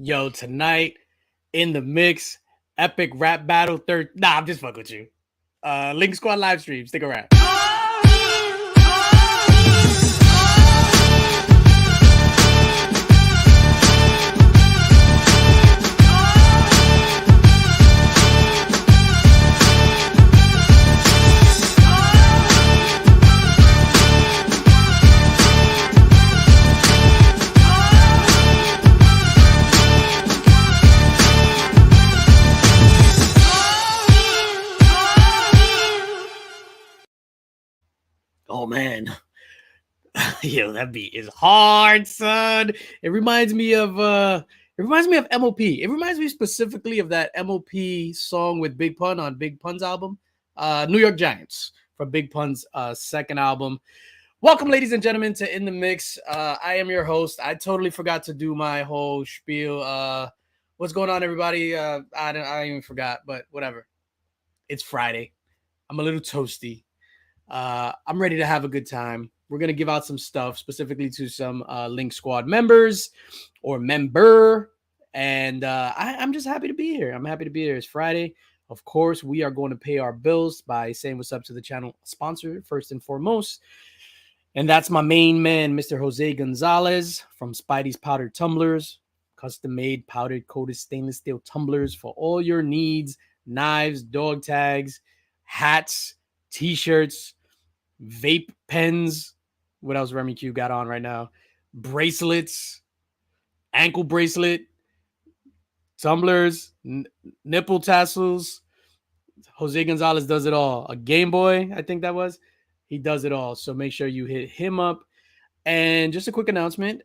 Yo, tonight in the mix, epic rap battle third. Nah, I'm just fucking with you. Linx Squad live stream. Stick around. Oh man, yo, that beat is hard, son. It reminds me of MOP. It reminds me specifically of that MOP song with Big Pun on Big Pun's album, New York Giants, from Big Pun's second album. Welcome, ladies and gentlemen, to In the Mix. I am your host. I totally forgot to do my whole spiel. What's going on, everybody? I even forgot, but whatever. It's Friday. I'm a little toasty. I'm ready to have a good time. We're going to give out some stuff specifically to some Linx Squad members or member. And I'm just happy to be here. I'm happy to be here. It's Friday. Of course, we are going to pay our bills by saying what's up to the channel sponsor first and foremost. And that's my main man, Mr. Jose Gonzalez from Spidey's Powdered Tumblers. Custom-made powdered coated stainless steel tumblers for all your needs. Knives, dog tags, hats, T-shirts, vape pens. What else Remy Q got on right now? Bracelets, ankle bracelet, tumblers, nipple tassels. Jose Gonzalez does it all. A Game Boy, I think that was. He does it all. So make sure you hit him up. And just a quick announcement.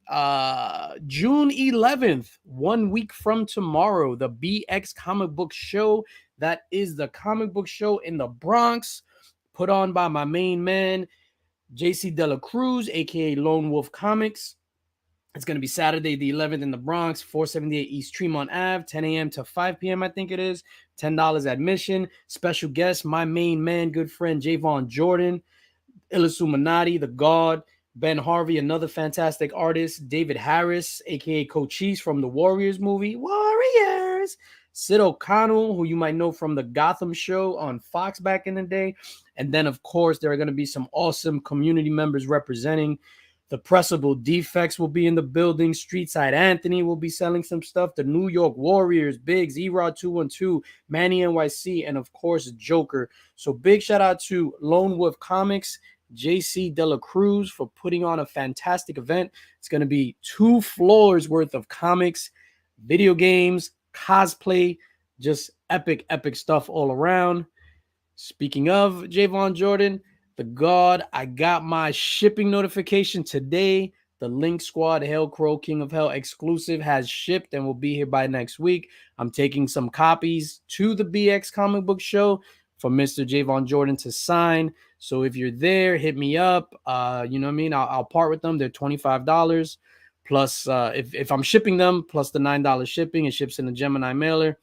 June 11th, 1 week from tomorrow, the BX Comic Book Show. That is the comic book show in the Bronx, put on by my main man, JC De La Cruz, a.k.a. Lone Wolf Comics. It's going to be Saturday the 11th in the Bronx, 478 East Tremont Ave, 10 a.m. to 5 p.m., I think it is. $10 admission. Special guest, my main man, good friend, Javon Jordan, Illuminati, The God, Ben Harvey, another fantastic artist, David Harris, a.k.a. Cochise from the Warriors movie. Warriors! Sid O'Connell, who you might know from the Gotham show on Fox back in the day. And then, of course, there are going to be some awesome community members representing. The Pressable Defects will be in the building. Streetside Anthony will be selling some stuff. The New York Warriors, Biggs, E-Rod 212, Manny NYC, and, of course, Joker. So big shout out to Lone Wolf Comics, JC De La Cruz, for putting on a fantastic event. It's going to be 2 floors worth of comics, video games, cosplay, just epic stuff all around. Speaking of Javon Jordan, the God, I got my shipping notification today. The Linx Squad Hell Crow King of Hell exclusive has shipped and will be here by next week. I'm taking some copies to the BX Comic Book Show for Mr. Javon Jordan to sign. So if you're there, hit me up. You know what I mean? I'll part with them. They're $25. Plus, if I'm shipping them, plus the $9 shipping, it ships in a Gemini mailer.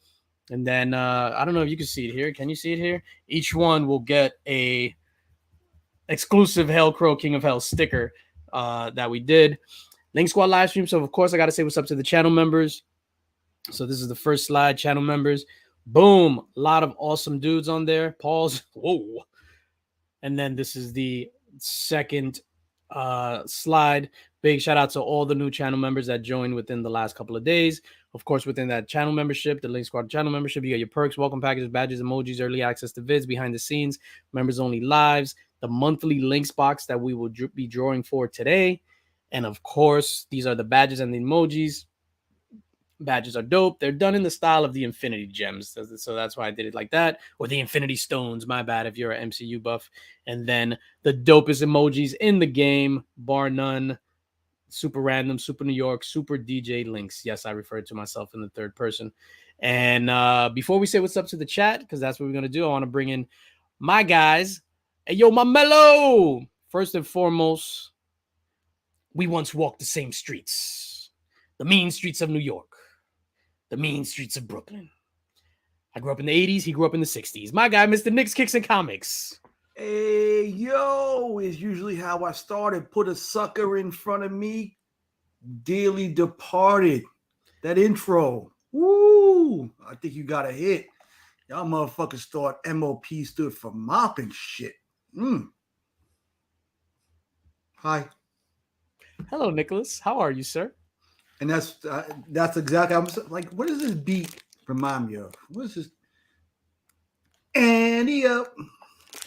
And then, I don't know if you can see it here. Can you see it here? Each one will get a exclusive Hell Crow King of Hell sticker that we did. Linx Squad live stream. So, of course, I got to say what's up to the channel members. So this is the first slide, channel members. Boom. A lot of awesome dudes on there. Pause. Whoa. And then this is the second slide. Big shout out to all the new channel members that joined within the last couple of days. Of course, within that channel membership, the Linx Squad channel membership, you got your perks, welcome packages, badges, emojis, early access to vids, behind the scenes, members only lives, the monthly Linx box that we will be drawing for today. And of course, these are the badges and the emojis. Badges are dope. They're done in the style of the Infinity Gems. So that's why I did it like that. Or the Infinity Stones, my bad, if you're an MCU buff. And then the dopest emojis in the game, bar none. Super random, super New York, super DJ Linx. Yes, I referred to myself in the third person. And before we say what's up to the chat, because that's what we're going to do, I want to bring in my guys. Hey, yo, my mellow. First and foremost, we once walked the same streets. The mean streets of New York. The mean streets of Brooklyn. I grew up in the 80s. He grew up in the 60s. My guy, Mr. Nix Kicks and Comics. Hey, yo, is usually how I started. Put a sucker in front of me. Dearly departed. That intro. Woo! I think you got a hit. Y'all motherfuckers thought MOP stood for mopping shit. Hi. Hello, Nicholas. How are you, sir? And that's exactly. I'm like, what does this beat remind me of? What is this? Annie up.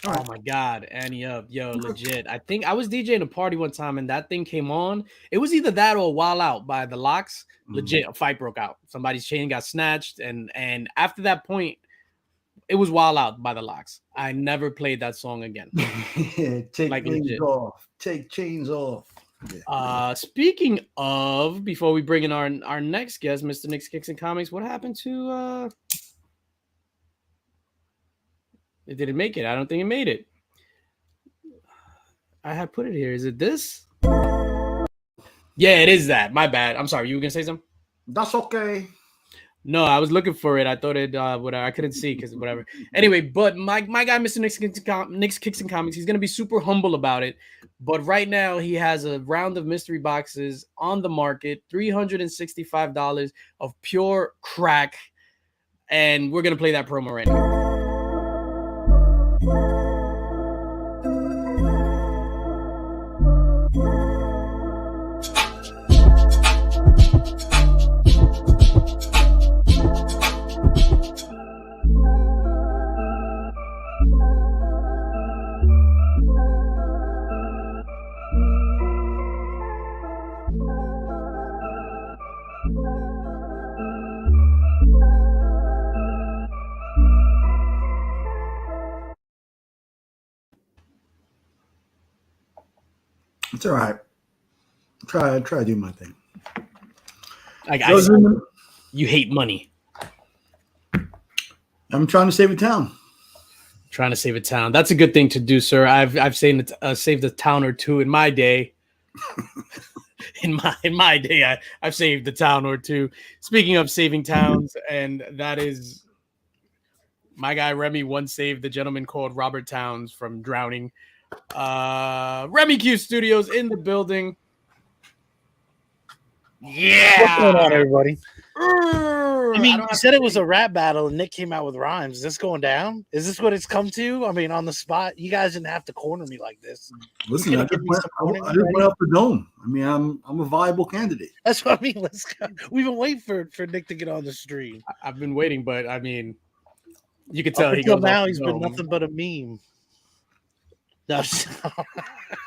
Oh my God, Annie up, yo, legit. I think I was DJing a party one time and that thing came on. It was either that or Wild Out by the Locks. Legit, a fight broke out. Somebody's chain got snatched, and after that point, it was Wild Out by the Locks. I never played that song again. Take Like, chains legit. off. Take chains off. Yeah. Speaking of, before we bring in our next guest, Mr. Nick's Kicks and Comics, what happened to it didn't make it. I don't think it made it. I had put it here. Is it this? Yeah, it is that. My bad. I'm sorry. You were gonna say something? That's okay. No, I was looking for it. I thought it whatever. I couldn't see because whatever. Anyway, but my guy, Mr. Nick's Kicks and Comics, he's gonna be super humble about it. But right now he has a round of mystery boxes on the market, $365 of pure crack, and we're gonna play that promo right now. It's all right. Try to do my thing. You hate money. I'm trying to save a town. Trying to save a town. That's a good thing to do, sir. I've saved a town or two in my day. in my day, I've saved a town or two. Speaking of saving towns, and that is my guy Remy once saved the gentleman called Robert Towns from drowning. Remy Q Studios in the building. Yeah. What's going on, everybody? I mean, you said it was a rap battle and Nick came out with rhymes. Is this going down? Is this what it's come to? I mean, on the spot, you guys didn't have to corner me like this. Listen, I just went up the dome. I mean, I'm a viable candidate. That's what I mean. Let's go. We've been waiting for Nick to get on the stream. I've been waiting, but I mean, you can tell he's been nothing but a meme. No.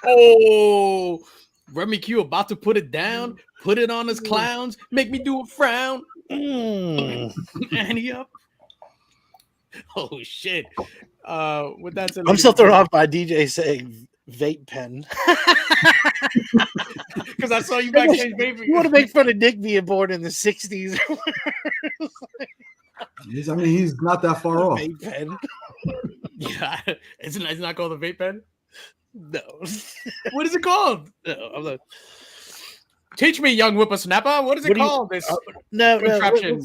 Oh, Remy Q about to put it down, put it on his clowns, make me do a frown. Annie up. Oh shit. With that said, I'm still thrown off by DJ saying vape pen. Because I saw you backstage vaping. You want to make fun of Nick being born in the 60s. I mean, he's not that far off. Vape pen. Yeah, it's not called a vape pen. No. What is it called? No, I'm not. Teach me, young whippersnapper. What is it called? This contraption.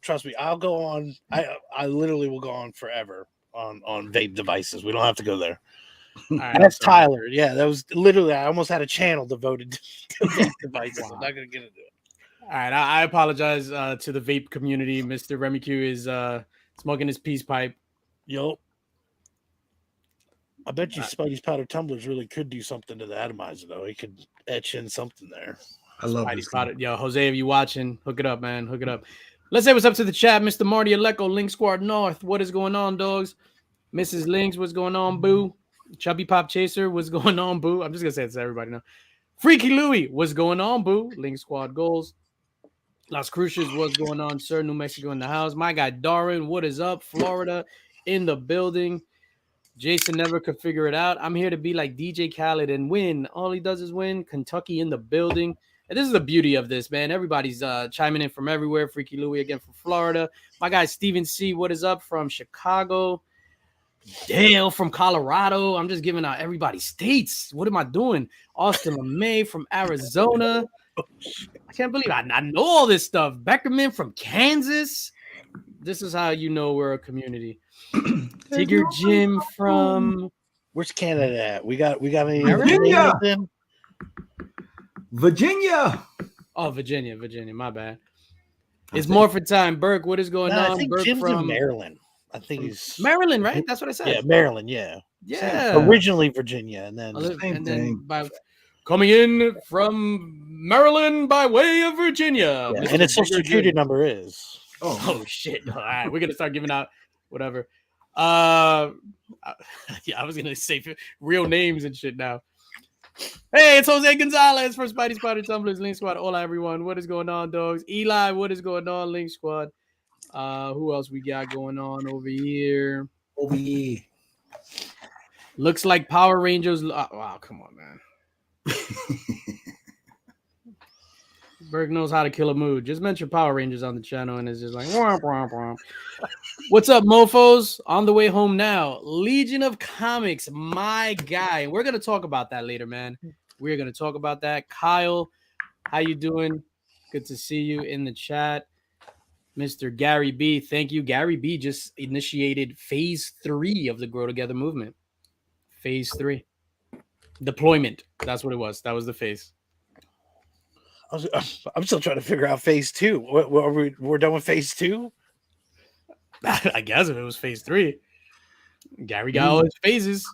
Trust me, I'll go on. I literally will go on forever on vape devices. We don't have to go there. Right, that's Tyler. Yeah, that was literally. I almost had a channel devoted to vape devices. Wow. I'm not gonna get into it. All right, I apologize to the vape community. Mr. Remy Q is smoking his peace pipe. Yup. I bet you Spidey's powder tumblers really could do something to the atomizer, though. He could etch in something there. I love Spidey's powder. Yo, Jose, if you watching, hook it up, man. Hook it up. Let's say what's up to the chat. Mr. Marty Aleko, Linx Squad North. What is going on, dogs? Mrs. Linx, what's going on, boo? Chubby Pop Chaser, what's going on, boo? I'm just going to say it to everybody now. Freaky Louie, what's going on, boo? Linx Squad Goals. Las Cruces, what's going on, sir? New Mexico in the house. My guy, Darwin, what is up? Florida in the building. Jason never could figure it out. I'm here to be like DJ Khaled and win. All he does is win. Kentucky in the building. And this is the beauty of this, man. Everybody's chiming in from everywhere. Freaky Louie again from Florida. My guy, Steven C. What is up from Chicago? Dale from Colorado. I'm just giving out everybody's states. What am I doing? Austin LeMay from Arizona. I can't believe I know all this stuff. Beckerman from Kansas. This is how you know we're a community. Tigger Jim from where's Canada at? We got any Virginia. Oh, Virginia. My bad. It's Morphin time. Burke, what is going on? I think Burke Jim's from in Maryland. I think he's Maryland, right? That's what I said. Yeah, Maryland. Yeah. Originally Virginia, and then by coming in from Maryland by way of Virginia. Yeah, and its social security number is. Oh shit! All right, we're gonna start giving out whatever. Yeah, I was gonna say real names and shit now. Hey, it's Jose Gonzalez for Spidey Spider Tumblers Linx Squad. Hola everyone, what is going on, dogs? Eli, what is going on, Linx Squad? Who else we got going on over here? Over here. Looks like Power Rangers. Wow, come on, man. Berg knows how to kill a mood. Just mention Power Rangers on the channel and it's just like, womp, womp, womp. What's up, mofos? On the way home now. Legion of Comics, my guy. We're going to talk about that later, man. We're going to talk about that. Kyle, how you doing? Good to see you in the chat. Mr. Gary B, thank you. Gary B just initiated phase 3 of the Grow Together movement. Phase 3. Deployment. That's what it was. That was the phase. I'm still trying to figure out phase 2. We're done with phase 2? I guess if it was phase 3. Gary got all his phases.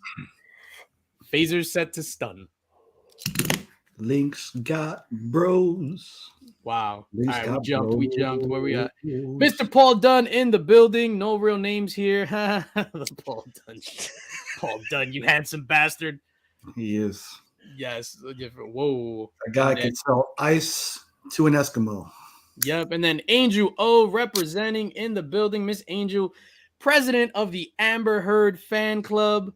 Phasers set to Linx got bros. Wow. Linx all right, got we jumped. Where we at? Mr. Paul Dunn in the building. No real names here. Paul Dunn. Paul Dunn, you handsome bastard. He is. Yes. Whoa. A guy can sell ice to an Eskimo. Yep. And then Angel O representing in the building. Miss Angel, president of the Amber Heard fan club.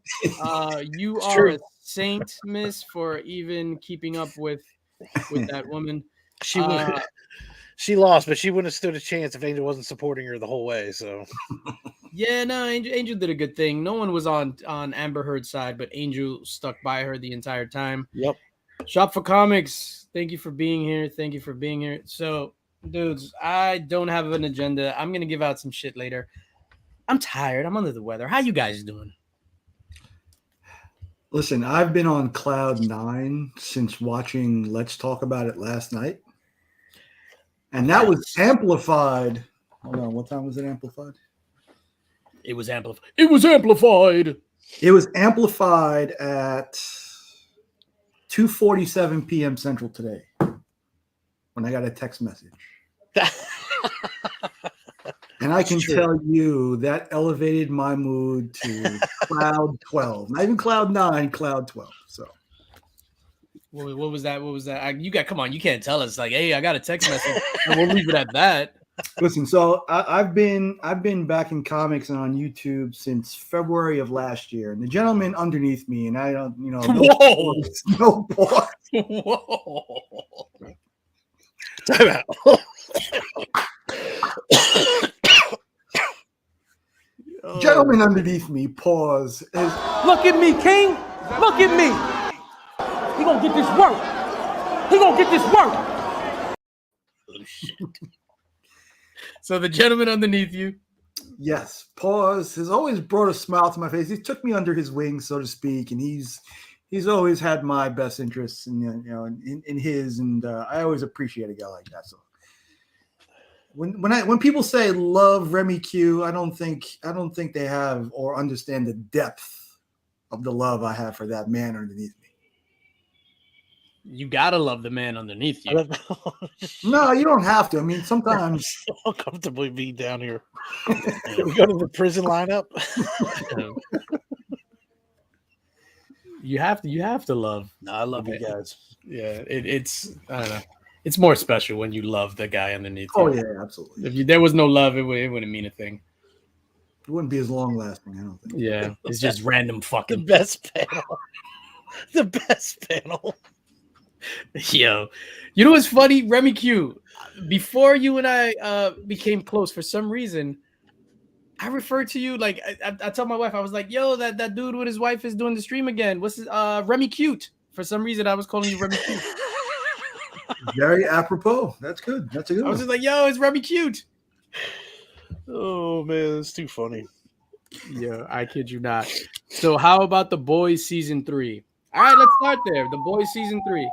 You are a saint, miss, for even keeping up with that woman. She lost, but she wouldn't have stood a chance if Angel wasn't supporting her the whole way. So yeah, no, Angel did a good thing. No one was on Amber Heard's side, but Angel stuck by her the entire time. Yep. Shop for Comics, thank you for being here. Thank you for being here. So, dudes, I don't have an agenda. I'm gonna give out some shit later. I'm tired. I'm under the weather. How you guys doing? Listen, I've been on cloud 9 since watching Let's Talk About It last night. And that was amplified. Hold on, what time was it amplified? It was amplified. It was amplified. It was amplified at 2:47 p.m. Central today when I got a text message. And I can tell you that elevated my mood to cloud 12. Not even cloud 9, cloud 12. So what was that? What was that? Come on, you can't tell us like, hey, I got a text message. And we'll leave it at that. Listen, so I've been back in comics and on YouTube since February of last year. And the gentleman underneath me, and I don't, no pause. Whoa. Time out. Gentleman underneath me, pause. Look at me, King. Look at me. He gonna get this work. He gonna get this work. Oh, shit. So the gentleman underneath you. Yes, pause has always brought a smile to my face. He took me under his wing, so to speak, and he's always had my best interests in his, and I always appreciate a guy like that. So when people say love Remy Q, I don't think they have or understand the depth of the love I have for that man underneath me. You gotta love the man underneath you. No, you don't have to. I mean, sometimes so comfortably be down here. We go to the prison lineup. You have to love. No, I love you guys. Yeah, it's I don't know. It's more special when you love the guy underneath you. Oh yeah, absolutely. If there was no love, it wouldn't mean a thing. It wouldn't be as long lasting, I don't think. Yeah, it's just random fucking. The best panel. The best panel. Yo, you know what's funny, Remy Q? Before you and I became close, for some reason, I referred to you like I told my wife, I was like, "Yo, that dude with his wife is doing the stream again. What's his Remy Cute?" For some reason, I was calling you Remy Cute. Very apropos. That's good. That's a good one. I was just like, "Yo, it's Remy Cute." Oh man, it's too funny. Yeah, I kid you not. So, how about The Boys season 3? All right, let's start there. The Boys season 3.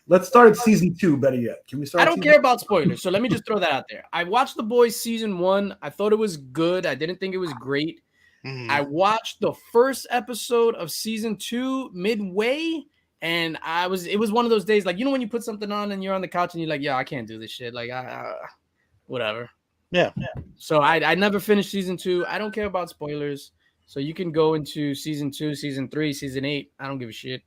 Let's start at season 2. Better yet, can we start? I don't care about spoilers, so let me just throw that out there. I watched The Boys season 1. I thought it was good. I didn't think it was great. I watched the first episode of season 2 midway, and it was one of those days, like, you know, when you put something on and you're on the couch and you're like, yeah, I can't do this shit. Like, whatever. Yeah. So I never finished season 2. I don't care about spoilers. So you can go into season 2, season 3, season 8. I don't give a shit.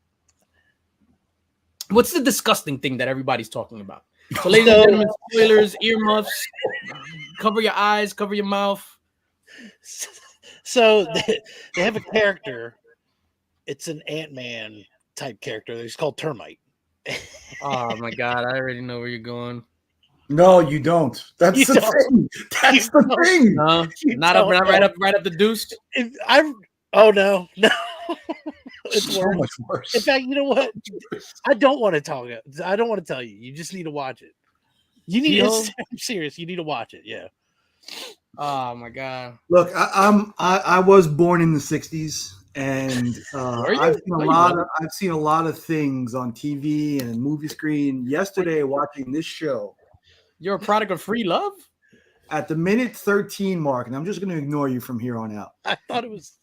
What's the disgusting thing that everybody's talking about? So, ladies and gentlemen, spoilers, earmuffs, cover your eyes, cover your mouth. So they have a character. It's an Ant-Man type character. He's called Termite. Oh my God, I already know where you're going. No, you don't. That's the thing. That's the thing. No, not right up the deuce. Oh no. It's so much worse. In fact, you know what? I don't want to talk. I don't want to tell you. You just need to watch it. You need. I'm serious. You need to watch it. Yeah. Oh my God. Look, I was born in the '60s, and I've seen a lot of things on TV and movie screen. Yesterday, watching this show. You're a product of free love? At the minute 13 mark, and I'm just going to ignore you from here on out. I thought it was.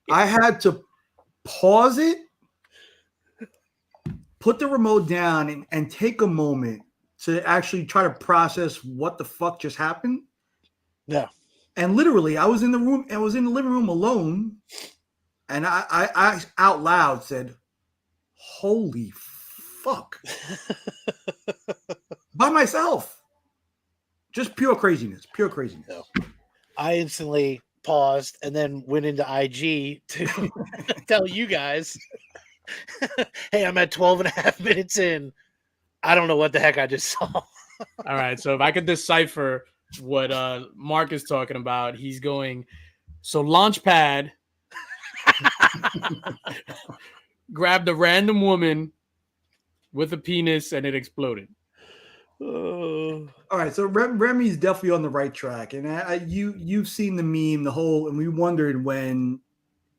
I had to pause it, put the remote down, and take a moment to actually try to process what the fuck just happened. Yeah. And literally, I was in the living room alone, and I out loud said, "Holy fuck." By myself. Just pure craziness. I instantly paused and then went into IG to tell you guys, hey, I'm at 12 and a half minutes in. I don't know what the heck I just saw. All right. So if I could decipher what Mark is talking about, he's going, so Launchpad grabbed a random woman with a penis and it exploded. All right, so Remy's definitely on the right track, and you've seen the meme, and we wondered when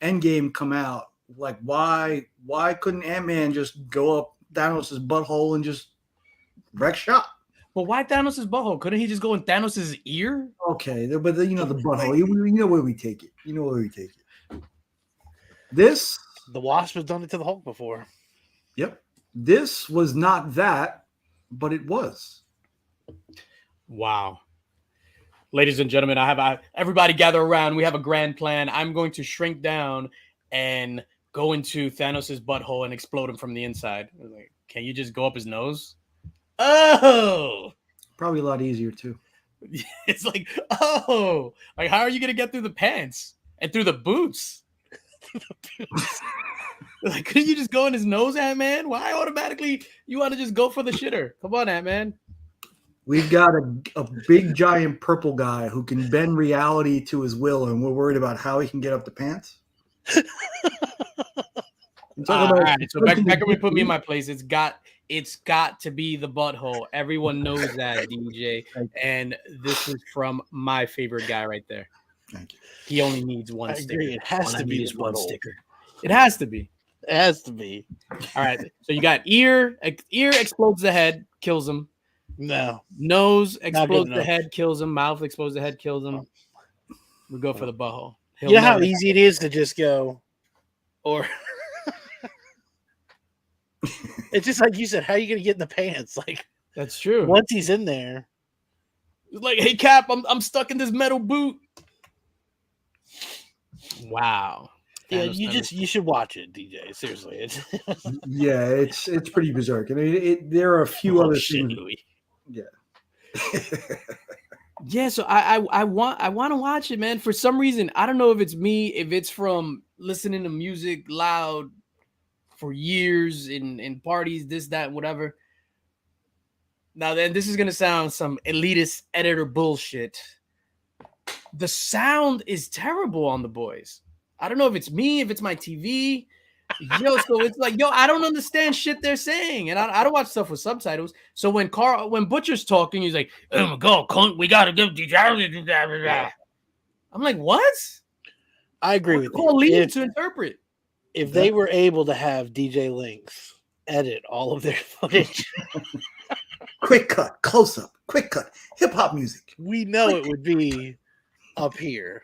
Endgame come out, like why couldn't Ant-Man just go up Thanos' butthole and just wreck shop? Well, why Thanos' butthole? Couldn't he just go in Thanos' ear? Okay, but the butthole, you know where we take it. This the Wasp has done it to the Hulk before. Yep, this was not that. But it was. Wow. Ladies and gentlemen, I have everybody gather around. We have a grand plan. I'm going to shrink down and go into Thanos' butthole and explode him from the inside. Like, can you just go up his nose? Oh! Probably a lot easier, too. It's like, oh! Like, how are you going to get through the pants and through the boots? Like, couldn't you just go in his nose, Ant-Man? Why automatically you want to just go for the shitter? Come on, Ant-Man. We've got a big, giant purple guy who can bend reality to his will, and we're worried about how he can get up the pants. All right, so Becca would put me in my place. It's got to be the butthole. Everyone knows that, DJ. And this is from my favorite guy right there. Thank you. He only needs one I sticker. agree. It has to be this one butthole. sticker. It has to be. It has to be. All right. So you got ear explodes the head, kills him. No. Nose explodes the head, kills him. Mouth explodes the head, kills him. We go for the butthole. You know how easy it is to just go, or it's just like you said. How are you going to get in the pants? Like, that's true. Once he's in there, it's like, hey Cap, I'm stuck in this metal boot. Wow. Yeah, you should watch it, DJ. Seriously, yeah, it's pretty berserk. I mean, there are a few other things. Louis. Yeah. Yeah, so I want to watch it, man. For some reason, I don't know if it's me, if it's from listening to music loud for years in parties, this, that, whatever. Now then, this is gonna sound some elitist editor bullshit. The sound is terrible on The Boys. I don't know if it's me, if it's my TV. Yo, so it's like, I don't understand shit they're saying. And I don't watch stuff with subtitles. So when Butcher's talking, he's like, oh my God, cunt, we got to give the... I'm like, what? I agree with you. Call Lee to interpret. If they were able to have DJ Linx edit all of their footage. Quick cut, close up, quick cut, hip hop music. We know it would be up here.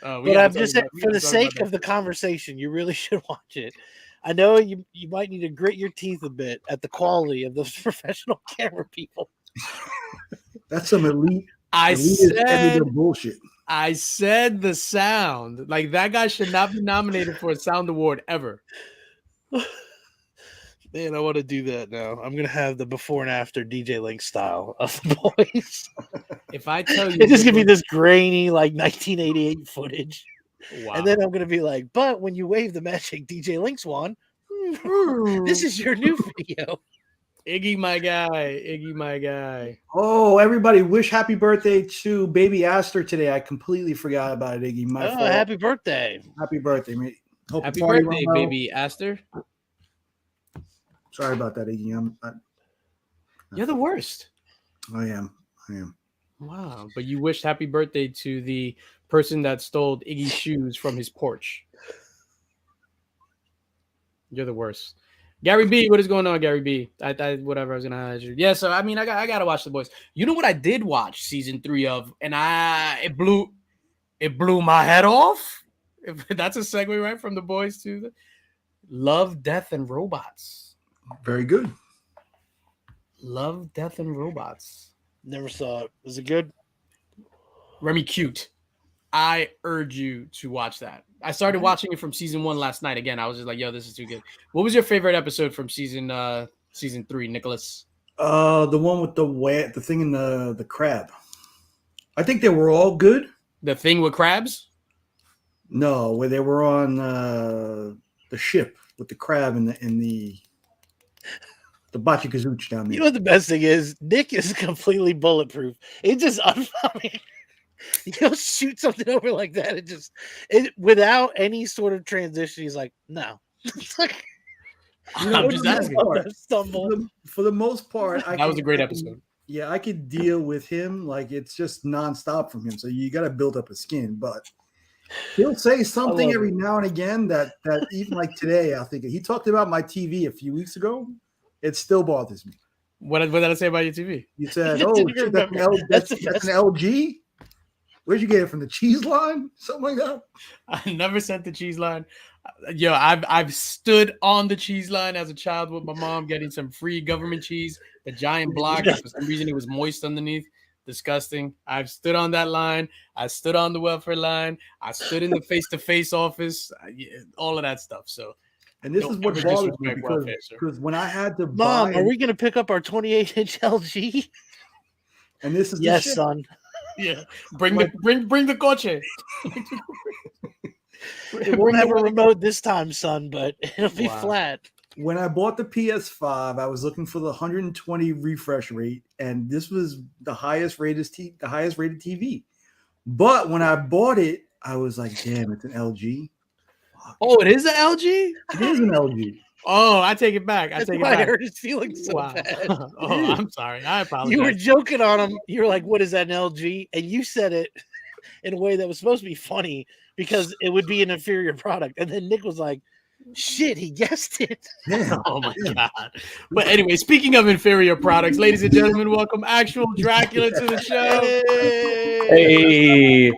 We But gotta I'm talk just about- we for gotta the talk sake about of the conversation, you really should watch it. I know you might need to grit your teeth a bit at the quality of those professional camera people. That's some elite. I elitist said editor bullshit. I said the sound. Like that guy should not be nominated for a sound award ever. Man, I want to do that now. I'm gonna have the before and after DJ Linx style of the boys. If I tell you, It's just gonna be this grainy, like 1988 footage, wow. and then I'm gonna be like, "But when you wave the magic, DJ Linx won. This is your new video." Iggy, my guy. Oh, everybody, wish happy birthday to baby Aster today. I completely forgot about it, Iggy. My fault. Happy birthday! Happy birthday, mate. Hope the Happy party birthday, went well. baby Aster. Sorry about that, Iggy. You're the worst. I am. Wow. But you wished happy birthday to the person that stole Iggy's shoes from his porch. You're the worst. Gary B, what is going on, Gary B? Whatever I was gonna ask you. Yeah, so I mean, I gotta watch The Boys. You know what I did watch season 3 of, and it blew my head off. If that's a segue right from The Boys to the Love, Death, and Robots. Very good. Love, Death, and Robots. Never saw it. Was it good? Remy Cute. I urge you to watch that. I started watching it from season 1 last night. Again, I was just like, yo, this is too good. What was your favorite episode from season 3, Nicholas? The one with the thing in the crab. I think they were all good. The thing with crabs? No, where they were on the ship with the crab and the Bachikazuch down there. You know what the best thing is? Nick is completely bulletproof. It's just unfunny. He'll shoot something over like that. It without any sort of transition. He's like, no. It's like, I'm just asking. Stumble. For the most part, That was a great episode. Yeah, I could deal with him. Like, it's just nonstop from him. So you got to build up a skin. But he'll say something every now and again that even like today, I think he talked about my TV a few weeks ago. It still bothers me. What did I say about your TV? You said, "Oh, shit, that's an LG." Where'd you get it from? The cheese line? Something like that? I never sent the cheese line. Yo, I've stood on the cheese line as a child with my mom getting some free government cheese, the giant block. For some reason, it was moist underneath. Disgusting. I've stood on that line. I stood on the welfare line. I stood in the face-to-face office. All of that stuff. So, and this is what bothers me because when I had to Mom, are we going to pick up our 28-inch LG? And this is yes, son. Yeah, bring the coche. It won't have a remote this time, son, but it'll be flat. When I bought the PS5, I was looking for the 120 refresh rate, and this was the highest rated TV. But when I bought it, I was like, "Damn, it's an LG." Oh, it is an LG. It is an LG. Oh, I take it back. I hurt his feelings so bad. Oh, I'm sorry. I apologize. You were joking on him. You were like, "What is that, an LG?" And you said it in a way that was supposed to be funny because it would be an inferior product. And then Nick was like, "Shit, he guessed it." Oh my god! But anyway, speaking of inferior products, ladies and gentlemen, welcome Actual Dracula to the show. Hey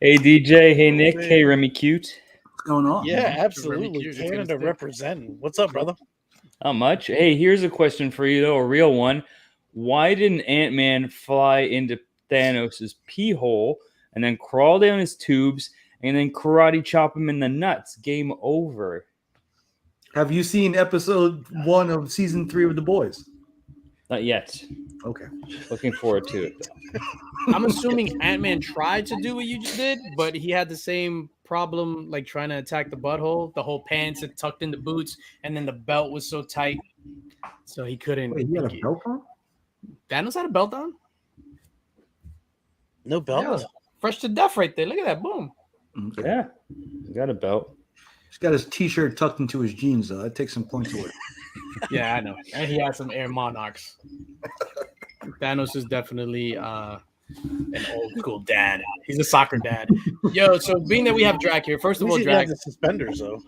DJ, hey Nick, hey Remy Cute. What's going on? Yeah, absolutely. Canada representing. What's up, brother? Not much. Hey, here's a question for you though, a real one. Why didn't Ant-Man fly into Thanos' pee hole and then crawl down his tubes and then karate chop him in the nuts? Game over. Have you seen episode 1 of season 3 of The Boys? Not yet. Okay. Looking forward to it though. I'm assuming Ant-Man tried to do what you just did, but he had the same problem, like trying to attack the butthole. The whole pants had tucked in the boots, and then the belt was so tight, so he couldn't. Wait, he had a belt on? Thanos had a belt on? No belt? Yeah. Fresh to death right there. Look at that. Boom. Okay. Yeah. He got a belt. He's got his t-shirt tucked into his jeans, though. That takes some points away. Yeah, I know. And he had some Air Monarchs. Thanos is definitely an old school dad. He's a soccer dad. Yo, so being that we have Drac here, first of all, Drac. The suspenders, though.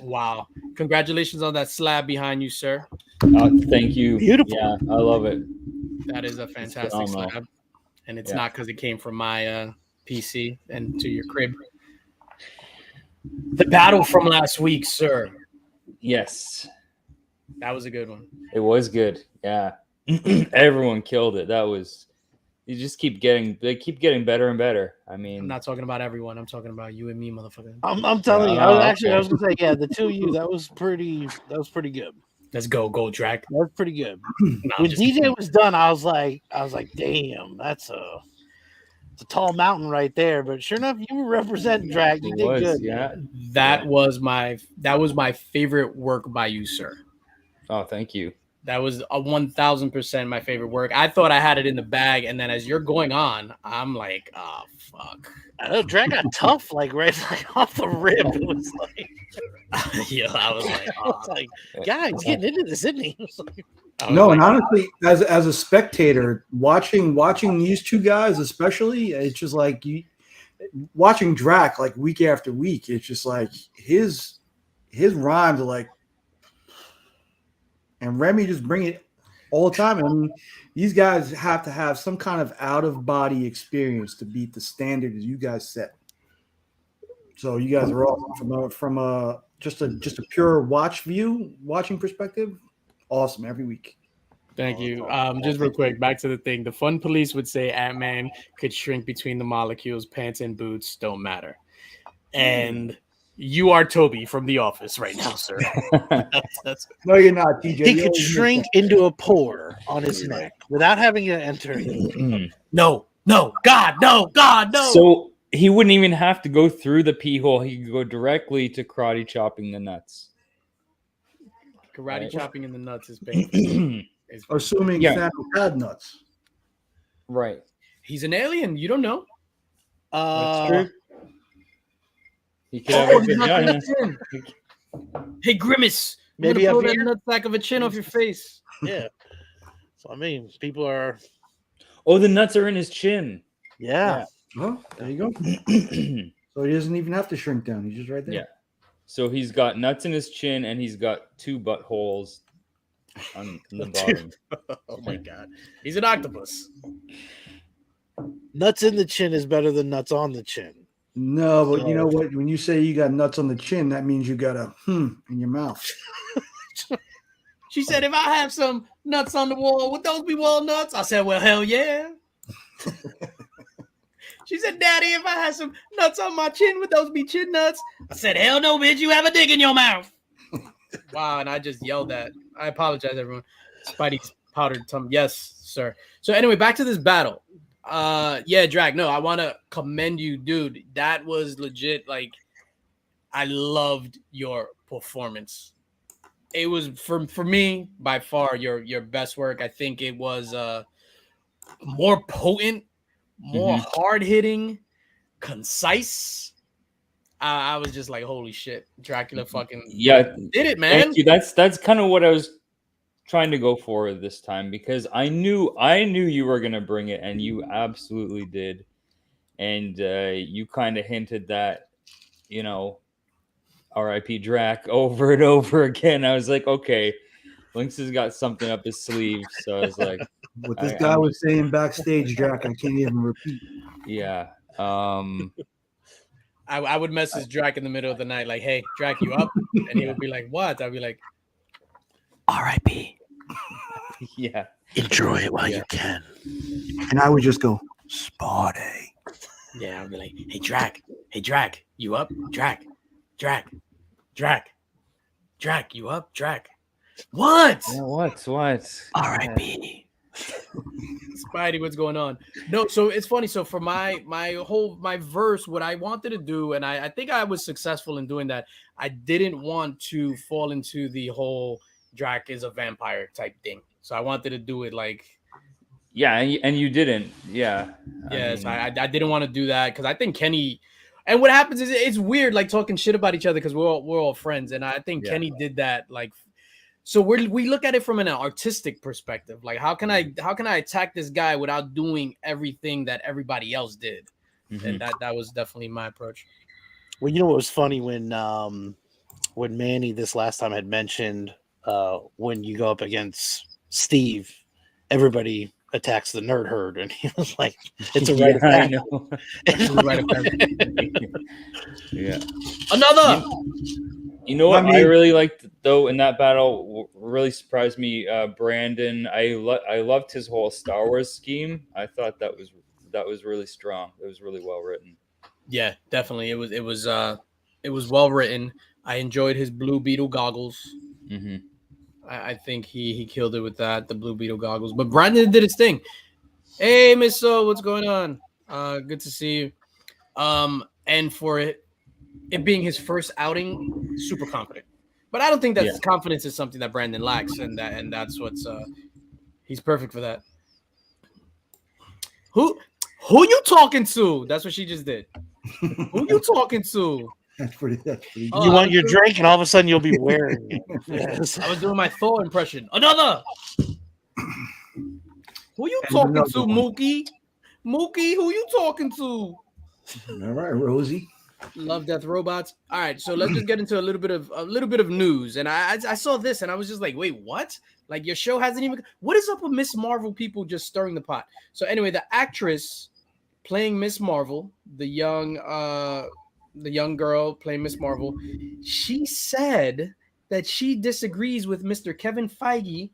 Wow. Congratulations on that slab behind you, sir. Thank you. Beautiful. Yeah, I love it. That is a fantastic phenomenal. slab. And it's Yeah. not because it came from my PC and to your crib. The battle from last week, sir. Yes, That was a good one. it was good. Yeah, everyone killed it. That was. They keep getting better and better. I mean, I'm not talking about everyone. I'm talking about you and me, motherfucker. I'm telling you, Oh, I okay. was gonna say, yeah, the two of you, that was pretty good. Let's go, Drac. That was pretty good. No, When just DJ kidding. was done, I was like, damn, it's a tall mountain right there. But sure enough, you were representing Drag. You it did was. good. Yeah. That was my favorite work by you, sir. Oh, thank you. That was a 1,000% my favorite work. I thought I had it in the bag, and then as you're going on, I'm like, oh fuck. I know Drag got tough, like right off the rip. It was like, Yeah, I was like, I was like, guys, getting into this, isn't he? It was like, No, and honestly, as a spectator, watching these two guys, especially, it's just like you watching Drac like week after week. It's just like his rhymes are like, and Remy just bring it all the time. I mean, these guys have to have some kind of out of body experience to beat the standard that you guys set. So you guys are awesome from a just a pure watching perspective. Awesome every week. Thank you. Just real quick, back to the thing. The Fun Police would say Ant-Man could shrink between the molecules. Pants and boots don't matter. And you are Toby from The Office right now, sir. That's No, you're not, TJ. he You could always shrink into a pore on his neck without having to enter. no, God, no. So he wouldn't even have to go through the pee hole. He could go directly to karate chopping the nuts. Karate Right. chopping in the nuts is painful. assuming Yeah. Thanos had nuts. Right. He's an alien. You don't know. That's true. He could have a he's not vagina. gonna chin. Hey, Grimace. Maybe Maybe a pull that beard? nutsack of a chin off your face. Yeah. So I mean, people are. Oh, the nuts are in his chin. Yeah. Oh, there you go. So he doesn't even have to shrink down. He's just right there. Yeah. So he's got nuts in his chin and he's got two buttholes on the bottom. Oh my god. He's an octopus. Nuts in the chin is better than nuts on the chin. No, but you know what? When you say you got nuts on the chin, that means you got a in your mouth. She said, if I have some nuts on the wall, would those be walnuts? I said, well, hell yeah. She said, Daddy, if I had some nuts on my chin, would those be chin nuts? I said, hell no, bitch, you have a dick in your mouth. Wow, and I just yelled that. I apologize, everyone. Spidey's powdered tongue. Yes, sir. So anyway, back to this battle. Yeah, Drag, no, I want to commend you, dude. That was legit. Like, I loved your performance. It was, for me, by far, your best work. I think it was more potent, more hard-hitting, concise. I was just like, holy shit, Dracula fucking did it, man. Thank you. That's kind of what I was trying to go for this time, because I knew you were gonna bring it, and you absolutely did. And you kind of hinted that, you know, R.I.P. Drac over and over again. I was like, okay, Linx has got something up his sleeve. So I was like, What this guy was saying backstage, Drac, I can't even repeat. yeah. I would message Drac in the middle of the night, like, hey, Drac, you up? And he would be like, what? I'd be like, R.I.P. Yeah. Enjoy it while you can. And I would just go, Spotty. Yeah, I'd be like, hey, Drac, you up? Drac, you up? Drac. What? What? R.I.P. Spidey, what's going on? No, so it's funny. So for my verse, what I wanted to do, and I think I was successful in doing that. I didn't want to fall into the whole Drac is a vampire type thing. So I wanted to do it like, yeah, and you didn't. Yeah. Yes, I didn't want to do that because I think Kenny. And what happens is it's weird, like talking shit about each other because we're all friends, and I think Kenny did that like. So we look at it from an artistic perspective. Like, how can I attack this guy without doing everything that everybody else did? And that was definitely my approach. Well, you know what was funny when when Manny this last time had mentioned when you go up against Steve, everybody attacks the nerd herd, and he was like, "It's a rite of I passage." know. It's a rite of passage. Yeah. Another. You know what I I mean- really liked though in that battle really surprised me. Brandon, I loved his whole Star Wars scheme. I thought that was really strong. It was really well written. Yeah, definitely. It was well written. I enjoyed his Blue Beetle goggles. Mm-hmm. I think he killed it with that, the Blue Beetle goggles. But Brandon did his thing. Hey, Miss So, what's going on? Good to see you. And for it being his first outing, super confident. But I don't think that confidence is something that Brandon lacks, and that's what's he's perfect for that. Who you talking to? That's what she just did. Who you talking to? That's pretty You Oh, want your drink, and all of a sudden you'll be wearing it. Yes. I was doing my Thor impression. Another. Who you And talking another to, one. Mookie? Mookie, who you talking to? All right, Rosie. Love Death Robots. All right, so let's just get into a little bit of news. And I saw this and I was just like, wait, what? Like your show hasn't even. What is up with Miss Marvel? People just stirring the pot. So anyway, the actress playing Miss Marvel, the young girl playing Miss Marvel, she said that she disagrees with Mr. Kevin Feige,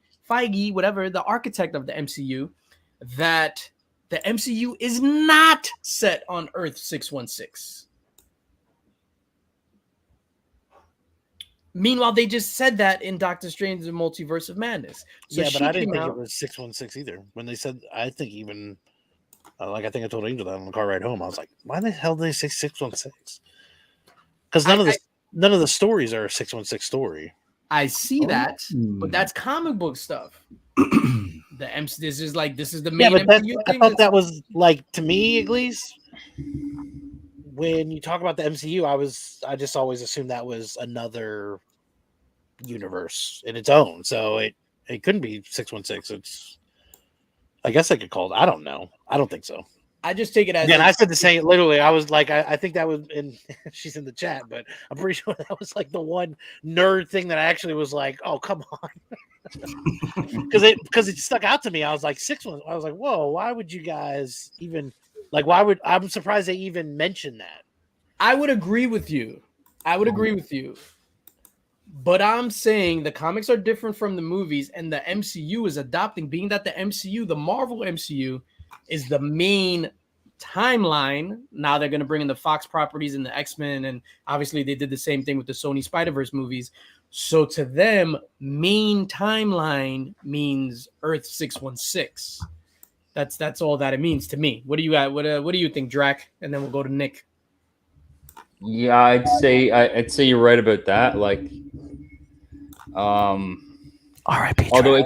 whatever, the architect of the MCU, that the MCU is not set on Earth 616. Meanwhile, they just said that in Doctor Strange: The Multiverse of Madness. So Yeah, but I didn't think out, it was 616 either. When they said, I think even, I think I told Angel that on the car ride home. I was like, why the hell did they say 616? Because none of the stories are a 616 story. I see that, but that's comic book stuff. This is the main MCU I thing. thought that was like, to me at least, when you talk about the MCU, I just always assumed that was another universe in its own. So it couldn't be 616. It's, I guess I could call it. I don't know. I don't think so. I just take it as. Again, I said the same. Literally, I was like, I think that was in. She's in the chat, but I'm pretty sure that was like the one nerd thing that I actually was like, oh come on, because it stuck out to me. I was like 616. I was like, whoa, why would you guys even like? I'm surprised they even mentioned that. I would agree with you. But I'm saying the comics are different from the movies, and the MCU is adopting, being that the MCU, the Marvel MCU, is the main timeline. Now they're going to bring in the Fox properties and the X-Men, and obviously they did the same thing with the Sony Spider-Verse movies. So to them, main timeline means Earth 616. That's all that it means to me. What do you got? What do you think, Drac? And then we'll go to Nick. Yeah, I'd say you're right about that. Like, R.I.P. although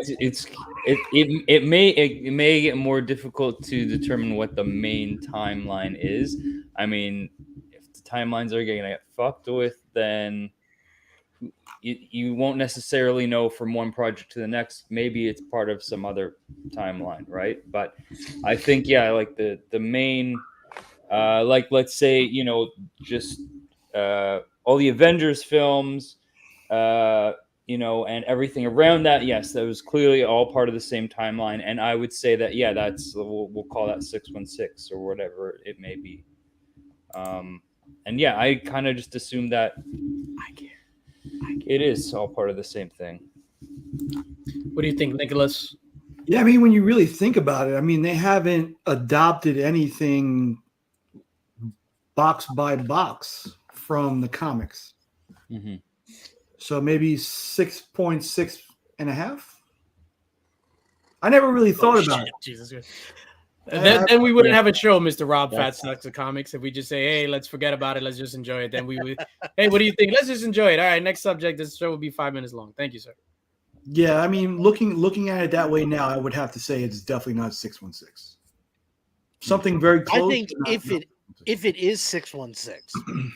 it may get more difficult to determine what the main timeline is. I mean, if the timelines are going to get fucked with, then you won't necessarily know from one project to the next. Maybe it's part of some other timeline, right? But I think like the main. Like, let's say, just all the Avengers films, and everything around that. Yes, that was clearly all part of the same timeline. And I would say that, we'll call that 616 or whatever it may be. I kind of just assume that it is all part of the same thing. What do you think, Nicholas? Yeah, I mean, when you really think about it, I mean, they haven't adopted anything box by box from the comics. Mm-hmm. So maybe 6.6 and a half. I never really thought about it. Jesus Christ. Then we wouldn't have a show, Mr. Rob Fat Sucks of Comics, if we just say, hey, let's forget about it. Let's just enjoy it. Then we would, hey, what do you think? Let's just enjoy it. All right, next subject. This show will be 5 minutes long. Thank you, sir. Yeah, I mean, looking at it that way now, I would have to say it's definitely not 616. Something very close. I think if it is 616,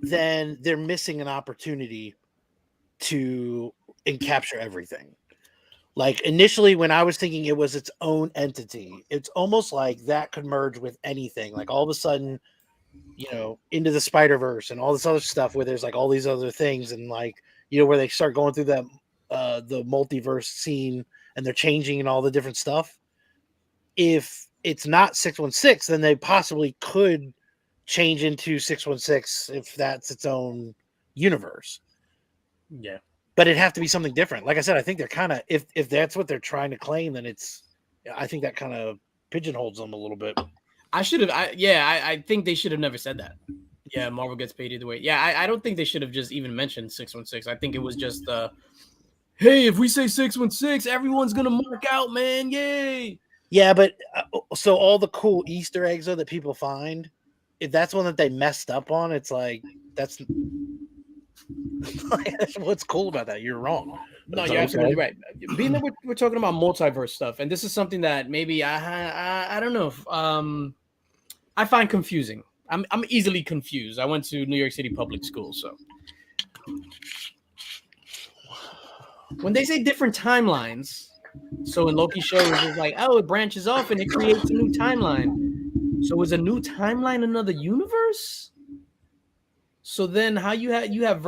then they're missing an opportunity to capture everything. Like initially, when I was thinking it was its own entity, it's almost like that could merge with anything. Like all of a sudden, Into the Spider-Verse and all this other stuff where there's like all these other things and like, where they start going through that the multiverse scene and they're changing and all the different stuff. If it's not 616, then they possibly could change into 616 if that's its own universe. Yeah. But it'd have to be something different. Like I said, I think they're kind of, if that's what they're trying to claim, then I think that kind of pigeonholes them a little bit. I think they should have never said that. Yeah, Marvel gets paid either way. Yeah, I don't think they should have just even mentioned 616. I think it was just, hey, if we say 616, everyone's going to mark out, man. Yay. Yeah, but so all the cool Easter eggs though that people find, if that's one that they messed up on, it's like, that's what's cool about that. You're wrong. No, you're absolutely right. Being that we're talking about multiverse stuff, and this is something that maybe I don't know. I find confusing. I'm easily confused. I went to New York City public school, so when they say different timelines, so in Loki shows it's like, oh, it branches off and it creates a new timeline. So is a new timeline another universe? So then how you have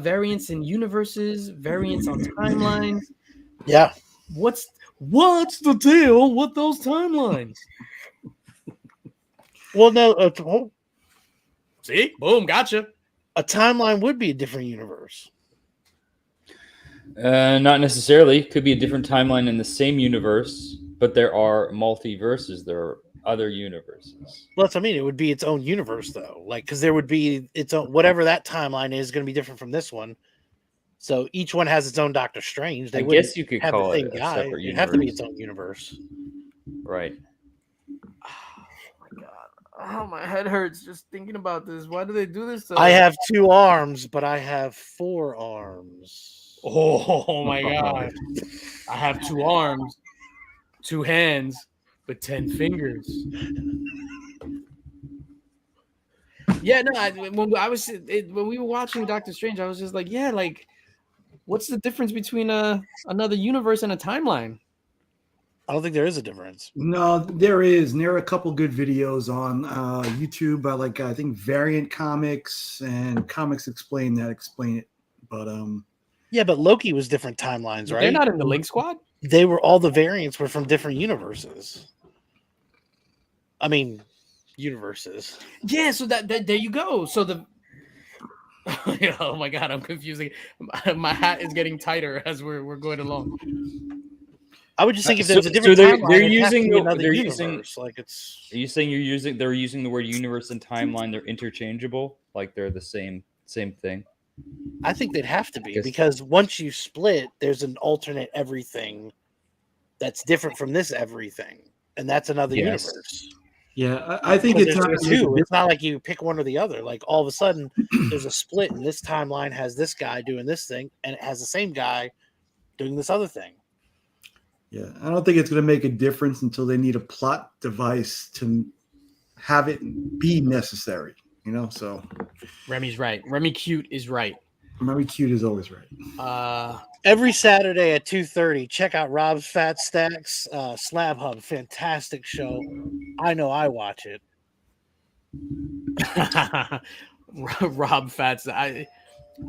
variants in universes, variants on timelines. Yeah. What's the deal with those timelines? Well, no. See? Boom, gotcha. A timeline would be a different universe. Not necessarily. Could be a different timeline in the same universe, but there are multiverses. There are other universes. Well, that's what I mean. It would be its own universe, though. Like, because there would be its own, whatever that timeline is going to be different from this one. So each one has its own Doctor Strange. I guess you could call it a separate universe. It'd have to be its own universe. Right. Oh my god. Oh, my head hurts just thinking about this. Why do they do this? I have 2 arms, but I have 4 arms. Oh my god. I have 2 arms, 2 hands, but 10 fingers. Yeah, no. When we were watching Doctor Strange, I was just like, yeah, like, what's the difference between another universe and a timeline? I don't think there is a difference. No, there is. And there are a couple good videos on YouTube by I think Variant Comics and Comics explain it. But yeah, but Loki was different timelines, right? They're not in the Linx Squad. They were, all the variants were from different universes. I mean, universes. Yeah, so that there you go. So oh my god, I'm confusing. My hat is getting tighter as we're going along. I would just think if there's a different timeline, they're using like it's. Are you saying they're using the word universe and timeline? They're interchangeable, like they're the same thing. I think they'd have to be, because once you split, there's an alternate everything that's different from this everything, and that's another universe. Yeah, I think it's not two. It's not like you pick one or the other. Like all of a sudden, there's a split, and this timeline has this guy doing this thing, and it has the same guy doing this other thing. Yeah, I don't think it's going to make a difference until they need a plot device to have it be necessary. So Remy's right. Remy Cute is right. Remy Cute is always right. Every Saturday at 2:30, check out Rob's Fat Stacks Slab Hub. Fantastic show. I know I watch it. Rob Fats. I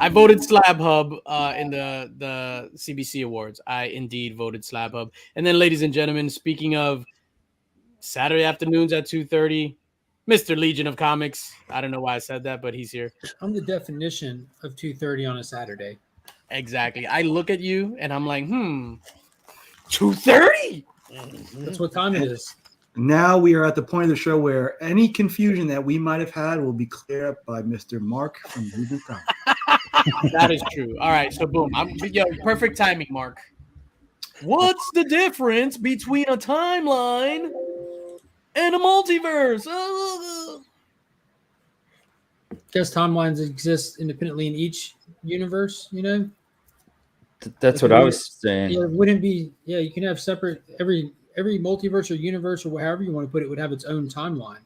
voted Slab Hub in the CBC Awards. I indeed voted Slab Hub. And then, ladies and gentlemen, speaking of Saturday afternoons at 2:30, Mr. Legion of Comics. I don't know why I said that, but he's here. I'm the definition of 2:30 on a Saturday. Exactly. I look at you and I'm like, 2:30? That's what time it is. Now we are at the point of the show where any confusion that we might have had will be cleared up by Mr. Mark from Legion of Comics. That is true. All right, so boom. Perfect timing, Mark. What's the difference between a timeline and a multiverse? Because timelines exist independently in each universe, That's what I was saying. Yeah, it wouldn't be. Yeah, you can have separate every multiverse or universe or however you want to put it would have its own timeline.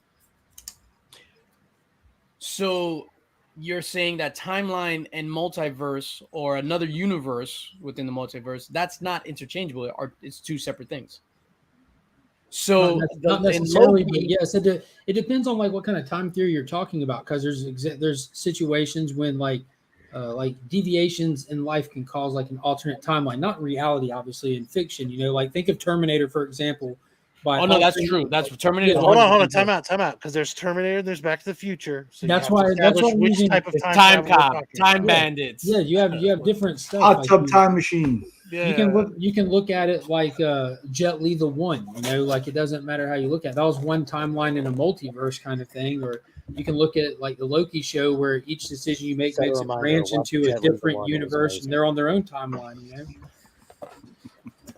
So you're saying that timeline and multiverse or another universe within the multiverse, that's not interchangeable, or it's 2 separate things. So not in necessarily, Loki- but yes, it depends on like what kind of time theory you're talking about. Because there's situations when like deviations in life can cause like an alternate timeline, not reality, obviously, in fiction. You know, like think of Terminator, for example. Oh no, that's true. That's Terminator. Yeah, Hold on. Time out. Because there's Terminator and there's Back to the Future. So That's you have to why- that's establish why I'm which using- type of It's time time travel we're cop, talking time about. bandits. Yeah, you have different stuff. Hot like tub time machine. Yeah. You can look at it like Jet Li the One. You know, like it doesn't matter how you look at it. That was one timeline in a multiverse kind of thing. Or you can look at it like the Loki show, where each decision you make Set a makes a reminder branch to watch into a Jet Li the different One. It was universe, amazing. and they're on their own timeline. You know.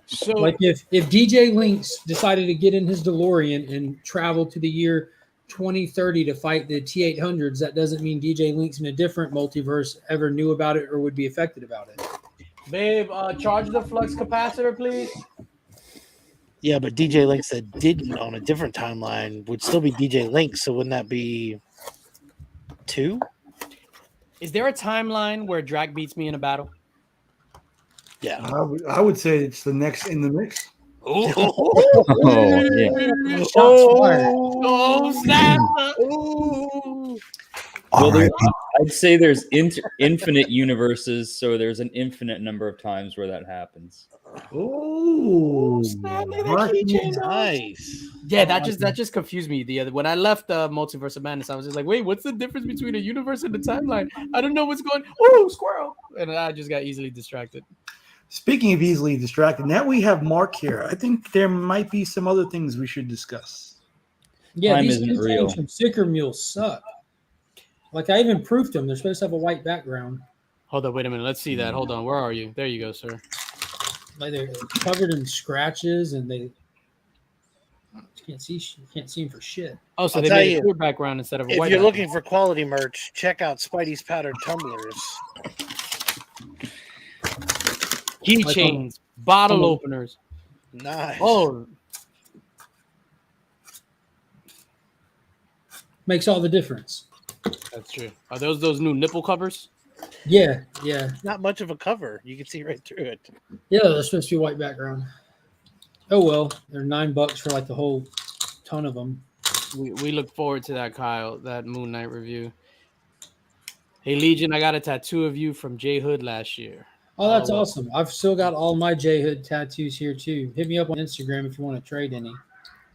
So Like if DJ Linx decided to get in his DeLorean and travel to the year 2030 to fight the T-800s, that doesn't mean DJ Linx in a different multiverse ever knew about it or would be affected about it. babe, charge the flux capacitor, please. Yeah, but DJ Links that didn't on a different timeline would still be DJ Links. So wouldn't that be 2? Is there a timeline where Drac beats me in a battle? Yeah. I would say it's the next in the mix. Oh, yeah. Shots fired. Oh, snap! Ooh. Well, I'd say there's infinite universes, so there's an infinite number of times where that happens. Oh, Snap, look at that keychain. Nice. Yeah, that just confused me. The other when I left Multiverse of Madness, I was just like, wait, what's the difference between a universe and a timeline? I don't know what's going. Oh, squirrel! And I just got easily distracted. Speaking of easily distracted, now we have Mark here. I think there might be some other things we should discuss. Yeah, Time these isn't things real. from Sticker Mules suck. Like I even proofed them. They're supposed to have a white background. Hold on, wait a minute. Let's see that. Hold on. Where are you? There you go, sir. Like they're covered in scratches, and you can't see them for shit. Oh, so I'll they tell made a you, clear background instead of a If white. you're background. looking for quality merch, check out Spidey's powdered tumblers. Keychains, bottle openers. Nice. Oh, Makes all the difference. that's true. Are those new nipple covers? Yeah. Not much of a cover. You can see right through it. Yeah, they're supposed to be white background. Oh well, they're $9 for like the whole ton of them. We look forward to that, Kyle. That Moon Knight review. Hey Legion, I got a tattoo of you from J Hood last year. Oh, that's well. awesome. I've still got all my J Hood tattoos here too. Hit me up on Instagram if you want to trade any.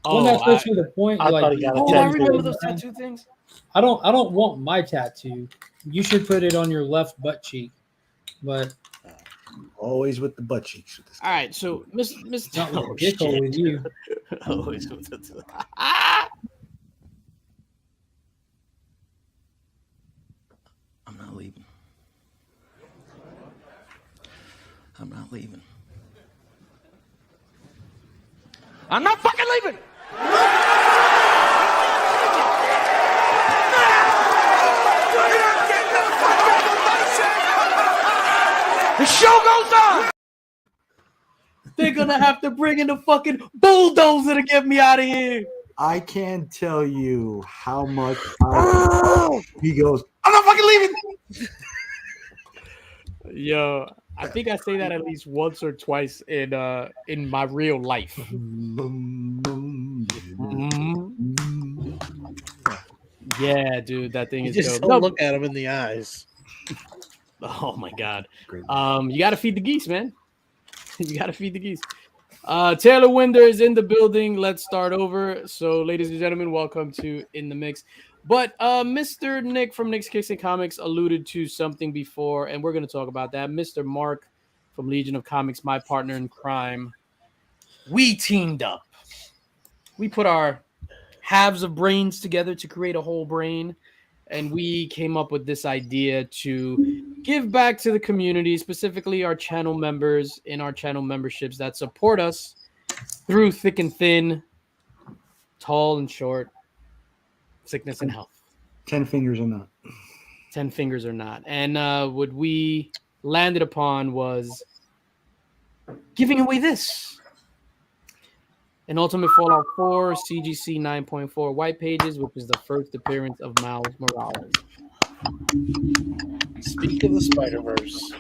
Oh, Wasn't that supposed to be the point? I Like, thought he got a I tattoo. remember those tattoo things. I don't want my tattoo. You should put it on your left butt cheek. But Always with the butt cheeks. With this All right, so Mr. not Oh, with a dick hole shit. with you. Always with the- I'm not leaving. I'm not leaving. I'm not fucking leaving. The show goes on. They're gonna have to bring in the fucking bulldozer to get me out of here. I can't tell you how much he goes, I'm not fucking leaving. Yo, I think I say that at least once or twice in my real life. Yeah, dude, that thing You is just dope. don't No, look at him in the eyes. oh my god. Great. You gotta feed the geese, man. You gotta feed the geese. Taylor Winder is in the building. Let's start over. So, ladies and gentlemen, welcome to In the Mix. But Mr. Nick from Nick's Kicks and Comics alluded to something before, and we're going to talk about that. Mr. Mark from Legion of Comics, my partner in crime. We teamed up. We put our halves of brains together to create a whole brain, and we came up with this idea to give back to the community, specifically our channel members in our channel memberships that support us through thick and thin, tall and short, sickness and health. 10 fingers or not. 10 fingers or not. And what we landed upon was giving away this. An Ultimate Fallout 4 CGC 9.4 white pages, which is the first appearance of Miles Morales. Speak of the Spider-Verse.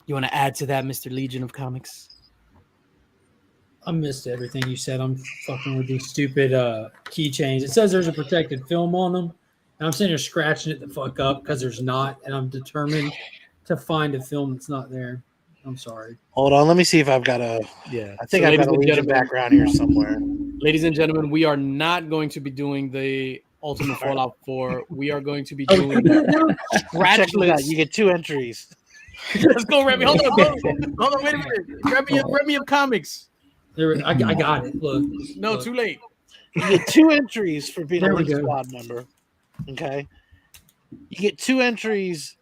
You want to add to that, Mr. Legion of Comics? I missed everything you said. I'm fucking with these stupid keychains. It says there's a protected film on them, and I'm sitting here scratching it the fuck up because there's not, and I'm determined to find a film that's not there. I'm sorry. Hold on, let me see if I've got a. Yeah. I think So, I've ladies got a and Legion gentlemen, background here somewhere. Ladies and gentlemen, we are not going to be doing the Ultimate Fallout 4. We are going to be doing Check scratch this out. lists. You get 2 entries. Let's go, Remy. Hold on, wait a minute. Grab me up comics. I got it. Look. No, Look. too late. You get 2 entries for being There a we Linx go. squad member. Okay. You get 2 entries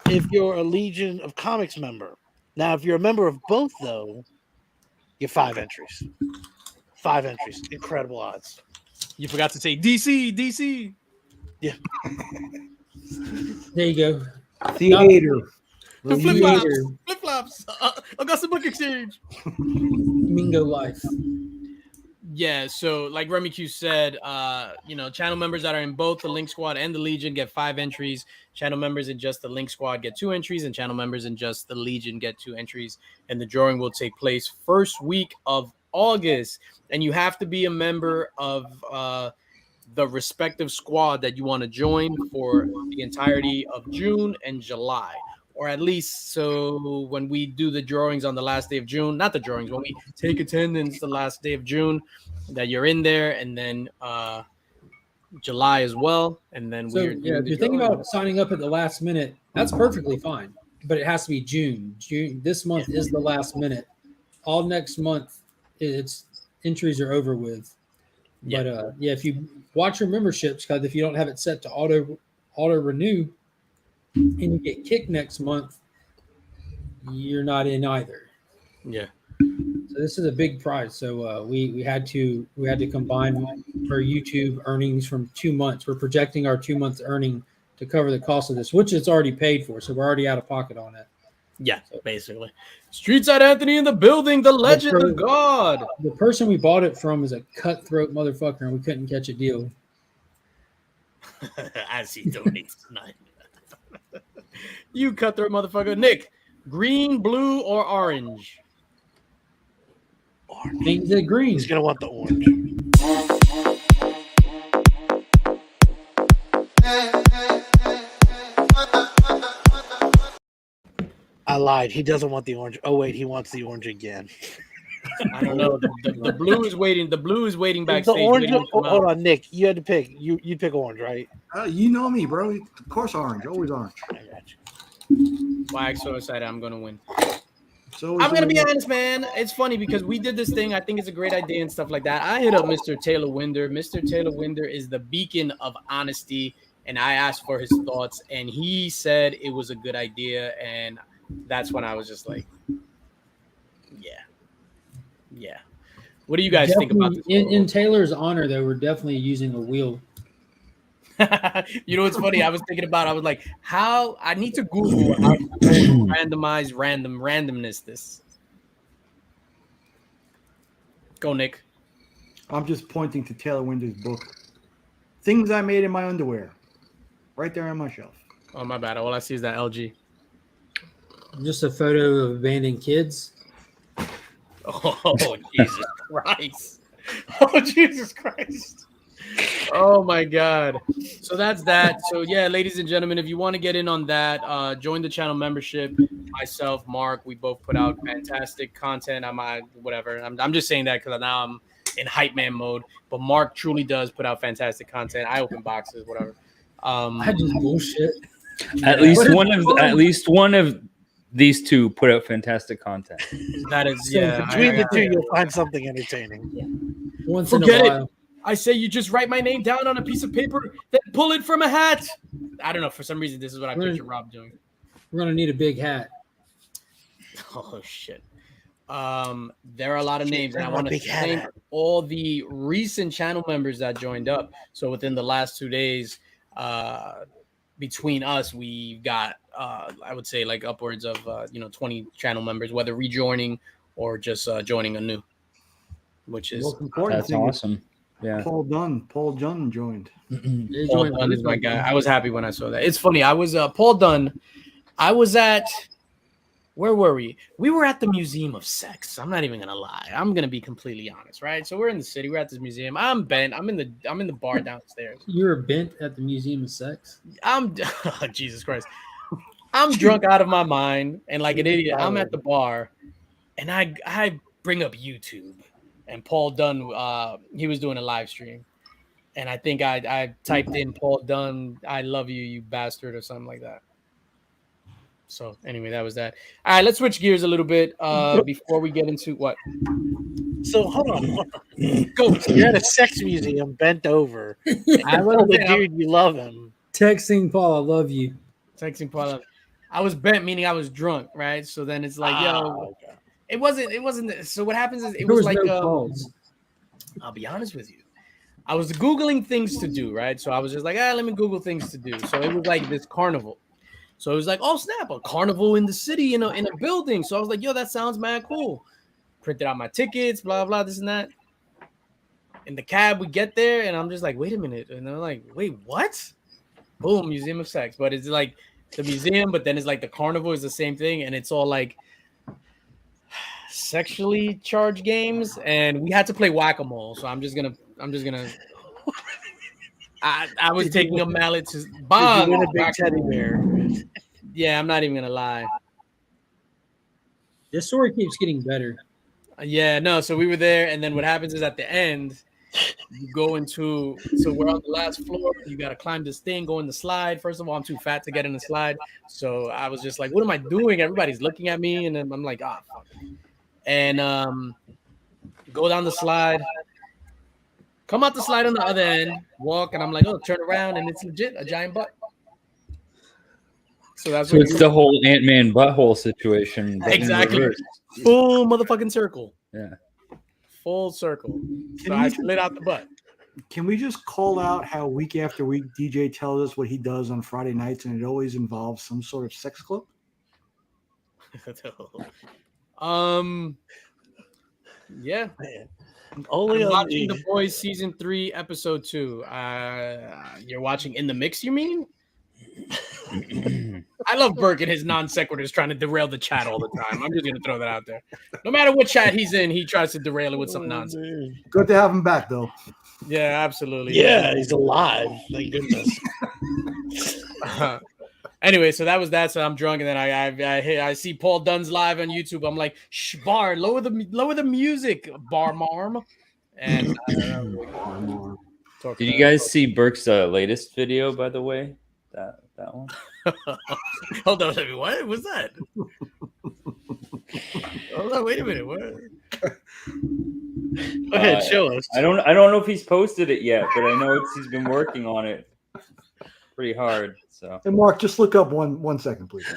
if you're a Legion of Comics member. Now, if you're a member of both, though, you get 5 entries. 5 entries. Incredible odds. You forgot to say DC. There you go. Theater. The flip flops. Augusta Book Exchange. Mingo Life. Yeah, so like Remy Q said, channel members that are in both the Linx Squad and the Legion get 5 entries. Channel members in just the Linx Squad get 2 entries, and channel members in just the Legion get 2 entries. And the drawing will take place first week of August. And you have to be a member of the respective squad that you want to join for the entirety of June and July. Or at least so when we do the drawings on the last day of June, not the drawings, when we take attendance the last day of June, that you're in there, and then July as well. And then So yeah, if you're thinking about signing up at the last minute, that's perfectly fine. But it has to be June. This month is the last minute. All next month, it's entries are over with. Yeah. But if you watch your memberships, because if you don't have it set to auto renew, and you get kicked next month, you're not in either. Yeah. So this is a big prize. So we had to combine our YouTube earnings from 2 months. We're projecting our 2 months earning to cover the cost of this, which it's already paid for. So we're already out of pocket on it. Yeah, basically. Streetside Anthony in the building, the legend of God. The person we bought it from is a cutthroat motherfucker, and we couldn't catch a deal. As he donates tonight. You cutthroat motherfucker. Nick, green, blue, or orange? Orange. Things that green. He's going to want the orange. I lied. He doesn't want the orange. Oh, wait. He wants the orange again. I don't know. The blue is waiting. The blue is waiting The backstage. orange. waiting to come Hold out. on, Nick. You had to pick. You'd pick orange, right? You know me, bro. Of course, orange. Always orange. I got you. Why I'm so excited. I'm going to win. So I'm going to be honest, man. It's funny because we did this thing. I think it's a great idea and stuff like that. I hit up Mr. Taylor Winder. Mr. Taylor Winder is the beacon of honesty. And I asked for his thoughts. And he said it was a good idea. And that's when I was just like, yeah. What do you guys think about this? In Taylor's honor, though, we're definitely using a wheel. You know what's funny? I was thinking about. I was like, how I need to Google how to randomize randomness. This. Go, Nick. I'm just pointing to Taylor Winder's book. Things I made in my underwear. Right there on my shelf. Oh, my bad. All I see is that LG. Just a photo of abandoned kids. Oh, Jesus Christ. Oh, Jesus Christ. Oh, my God. So that's that. So, yeah, ladies and gentlemen, if you want to get in on that, join the channel membership. Myself, Mark, we both put out fantastic content. I'm just saying that because now I'm in hype man mode. But Mark truly does put out fantastic content. I open boxes, whatever. I just bullshit. At least one of these two put out fantastic content. That is, So yeah. Between the two, you'll find something entertaining. Once Forget in a it. while. I say you just write my name down on a piece of paper, then pull it from a hat. I don't know. For some reason, this is what I picture Rob doing. We're gonna need a big hat. Oh, shit. There are a lot of names, and I bring want my to big hat thank out. all the recent channel members that joined up. So within the last 2 days, between us, we got, I would say, like upwards of 20 channel members, whether rejoining or just joining anew, which is Most important That's thing is awesome. Yeah. Paul Dunn joined. They Paul joined Dunn is my guy. I was happy when I saw that. It's funny. I was Paul Dunn. I was at where were we? We were at the Museum of Sex. I'm not even gonna lie. I'm gonna be completely honest, right? So we're in the city. We're at this museum. I'm bent. I'm in the bar downstairs. You were bent at the Museum of Sex. I'm oh, Jesus Christ. I'm drunk out of my mind and like an idiot. I'm at the bar, and I bring up YouTube, and Paul Dunn. He was doing a live stream, and I think I typed in Paul Dunn, "I love you, you bastard," or something like that. So anyway, that was that. All right, let's switch gears a little bit before we get into what. So hold on. Go. You're at a sex museum, bent over. I Tell the was dude you love him. Texting Paul, I love you. texting Paul. I was bent, meaning I was drunk, right? So then it's like, yo, okay. it wasn't. So what happens is it There was was like, no calls. I'll be honest with you. I was Googling things to do, right? So I was just like, let me Google things to do. So it was like this carnival. So it was like, oh snap, a carnival in the city, in a building. So I was like, yo, that sounds mad cool. Printed out my tickets, blah blah, this and that. In the cab, we get there, and I'm just like, wait a minute, and they're like, wait, what? Boom, Museum of Sex, but it's like the museum, but then it's like the carnival is the same thing, and it's all like sexually charged games, and we had to play whack-a-mole. So I'm just gonna. I was taking a mallet to bomb. Did you win a big teddy bear? Yeah, I'm not even gonna lie. This story keeps getting better. Yeah, no. So we were there, and then what happens is at the end, you go into. So we're on the last floor. You gotta climb this thing, go in the slide. First of all, I'm too fat to get in the slide, so I was just like, "What am I doing?" Everybody's looking at me, and then I'm like, "Ah, fuck." And go down the slide. Come out the slide on the other end, walk, and I'm like, oh, turn around, and it's legit a giant butt. So that's So it's the whole Ant-Man butthole situation. but in exactly reverse. full motherfucking circle. Yeah. Full circle. So Can I we split out the butt. Can we just call out how week after week DJ tells us what he does on Friday nights, and it always involves some sort of sex club? Yeah. Man. Only I'm on watching the The Boys season 3, episode 2. You're watching In the Mix, you mean? I love Burke and his non sequiturs trying to derail the chat all the time. I'm just gonna throw that out there. No matter what chat he's in, he tries to derail it with some nonsense. Good to have him back, though. Yeah, absolutely. Yeah, he's alive. Thank goodness. Anyway, so that was that. So I'm drunk, and then I see Paul Dunn's live on YouTube. I'm like, shh, bar, lower the music, bar marm. And Did you guys see Burke's latest video, by the way? That one? Hold on, what was that? Hold on, wait a minute. What? Go ahead, show us. I don't know if he's posted it yet, but I know he's been working on it pretty hard. So And Mark, just look up one second, please.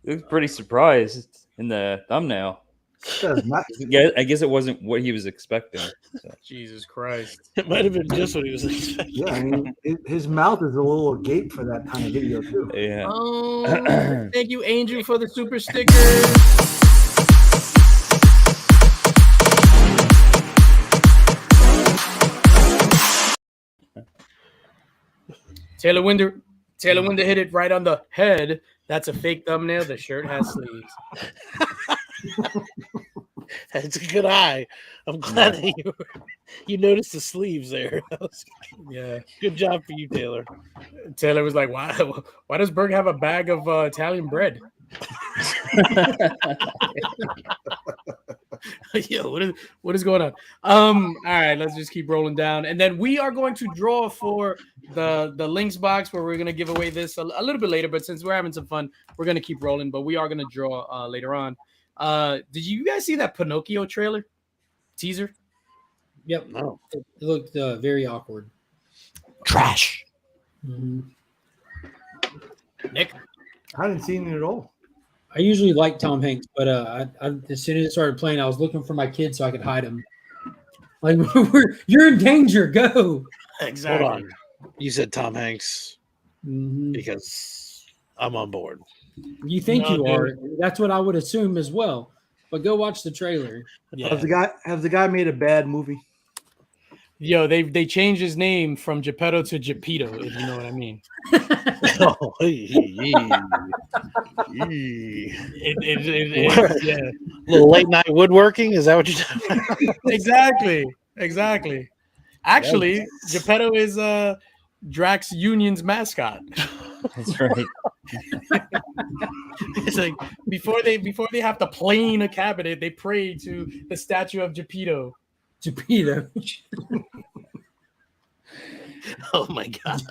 he was pretty surprised in the thumbnail. I guess it wasn't what he was expecting. So. Jesus Christ. It might have been just what he was expecting. Yeah, I mean, his mouth is a little agape for that kind of video, too. Yeah. Oh, thank you, Angel, for the super sticker. Taylor Winder hit it right on the head. That's a fake thumbnail. The shirt has sleeves. That's a good eye. I'm glad that you noticed the sleeves there. Yeah. Good job for you, Taylor. Taylor was like, why does Berg have a bag of Italian bread? Yo, what is going on? All right, let's just keep rolling down. And then we are going to draw for the Linx box, where we're going to give away this a little bit later, but since we're having some fun, we're going to keep rolling, but we are going to draw later on. Did you guys see that Pinocchio trailer teaser? Yep. No. It looked very awkward. Trash. Mm-hmm. Nick? I hadn't seen it at all. I usually like Tom Hanks, but I as soon as it started playing, I was looking for my kid so I could hide him. Like, you're in danger. Go. Exactly. Hold on. You said Tom Hanks Mm-hmm. because I'm on board. You think No, you dude. are. That's what I would assume as well. But go watch the trailer. Yeah. Has the guy made a bad movie? Yo, they changed his name from Geppetto to Geppetto, if you know what I mean. Oh, Yeah, little late night woodworking. Is that what you're talking about? exactly. Actually, Geppetto is Drax Union's mascot. That's right. It's like before they have to plane a cabinet, they pray to the statue of Geppetto. Geppetto. Oh my god.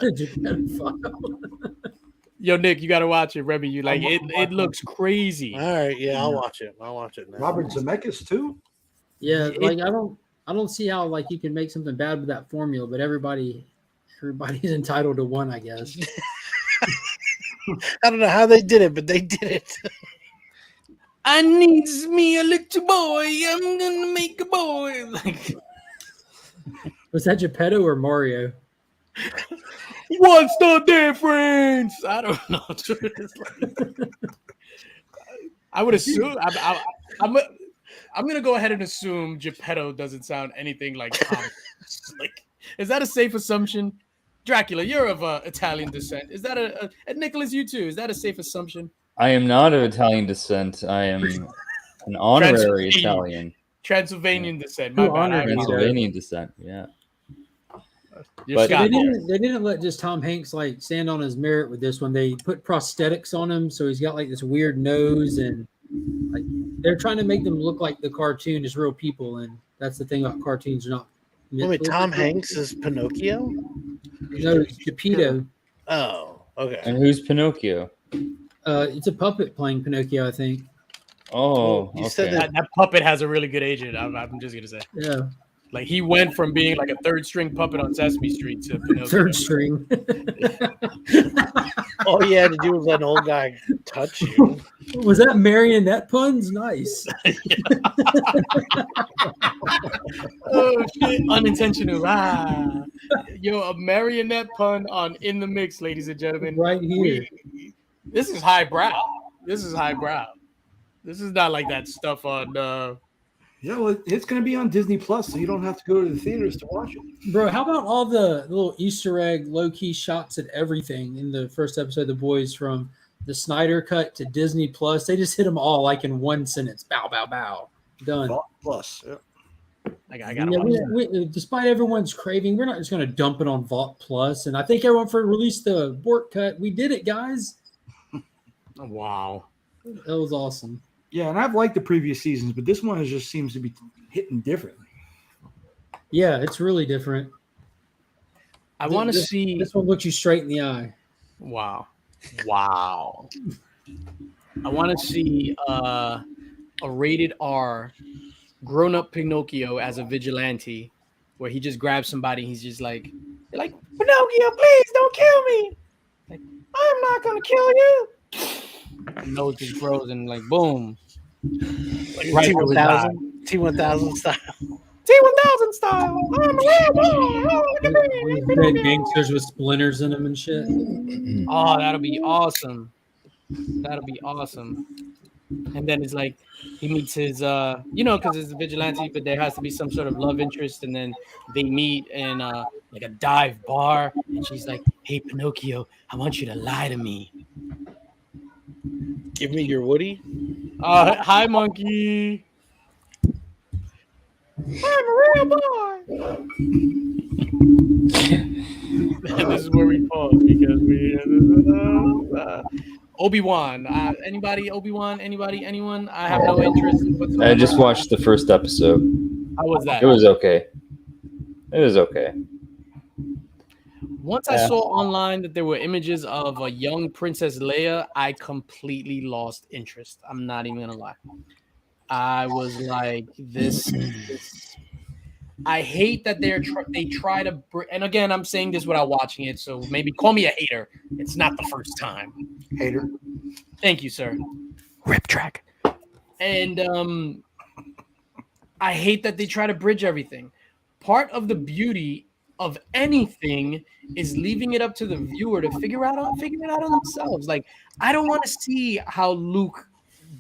Yo, Nick, you gotta watch it, Remy. You like it? It looks crazy. All right, yeah, I'll watch it. I'll watch it now. Robert Zemeckis too. Yeah, like I don't see how like you can make something bad with that formula, but everybody's entitled to one, I guess. I don't know how they did it, but they did it. I needs me a little boy. I'm gonna make a boy. Like, Was that Geppetto or Mario? what's the difference? I don't know. I would assume I'm gonna go ahead and assume Geppetto doesn't sound anything like Tom. Like, is that a safe assumption? Dracula, you're of Italian descent. Is that and Nicholas, you too? Is that a safe assumption? I am not of Italian descent. I am an honorary Italian. Transylvanian descent. My bad. Transylvanian descent. Yeah. But They didn't let just Tom Hanks like stand on his merit with this one. They put prosthetics on him, so he's got like this weird nose, and like they're trying to make them look like the cartoon is real people, and that's the thing about cartoons. Are not. Wait, Tom Hanks is Pinocchio? No, it's Geppetto. Oh, okay. And who's Pinocchio? It's a puppet playing Pinocchio, I think. Oh, You said okay. that puppet has a really good agent. I'm just gonna say. Yeah, Like he went from being like a third string puppet on Sesame Street to Pinocchio. third string. All you had to do was let an old guy touch you. Was that marionette puns? Nice. Oh shit! Unintentional. Yo, a marionette pun on In the Mix, ladies and gentlemen. Right here. This is highbrow. This is not like that stuff on. Yeah, well, it's going to be on Disney Plus, so you don't have to go to the theaters to watch it. Bro, how about all the little Easter egg, low key shots at everything in the first episode of The Boys, from the Snyder cut to Disney Plus? They just hit them all like in one sentence. Bow, bow, bow. Done. Plus, yeah. I got despite everyone's craving, we're not just going to dump it on Vault Plus. And I think everyone released the Bork cut. We did it, guys. Wow. That was awesome. Yeah, and I've liked the previous seasons, but this one just seems to be hitting differently. Yeah, it's really different. I want to see. This one looks you straight in the eye. Wow. I want to see a rated R grown-up Pinocchio as a vigilante, where he just grabs somebody. He's just like, Pinocchio, please don't kill me. Like, I'm not gonna kill you. Nose just grows and like boom. Like right T1000 style. T1000 style. I'm a Dead gangsters with splinters in them and shit. Oh, that'll be awesome. And then it's like he meets his because it's a vigilante, but there has to be some sort of love interest, and then they meet in like a dive bar, and she's like, hey Pinocchio, I want you to lie to me. Give me your Woody. Hi monkey. I'm a real boy. And this is where we pause because we Obi-Wan. Anybody? Obi-Wan? Anybody? Anyone? I have no interest in whatsoever. I just watched the first episode. How was that? It was okay. Once I saw online that there were images of a young Princess Leia, I completely lost interest. I'm not even gonna lie. I was like, this. I hate that they try to. And again, I'm saying this without watching it, so maybe call me a hater. It's not the first time. Hater. Thank you, sir. Rip track. And I hate that they try to bridge everything. Part of the beauty of anything is leaving it up to the viewer to figure it out on themselves. Like, I don't want to see how Luke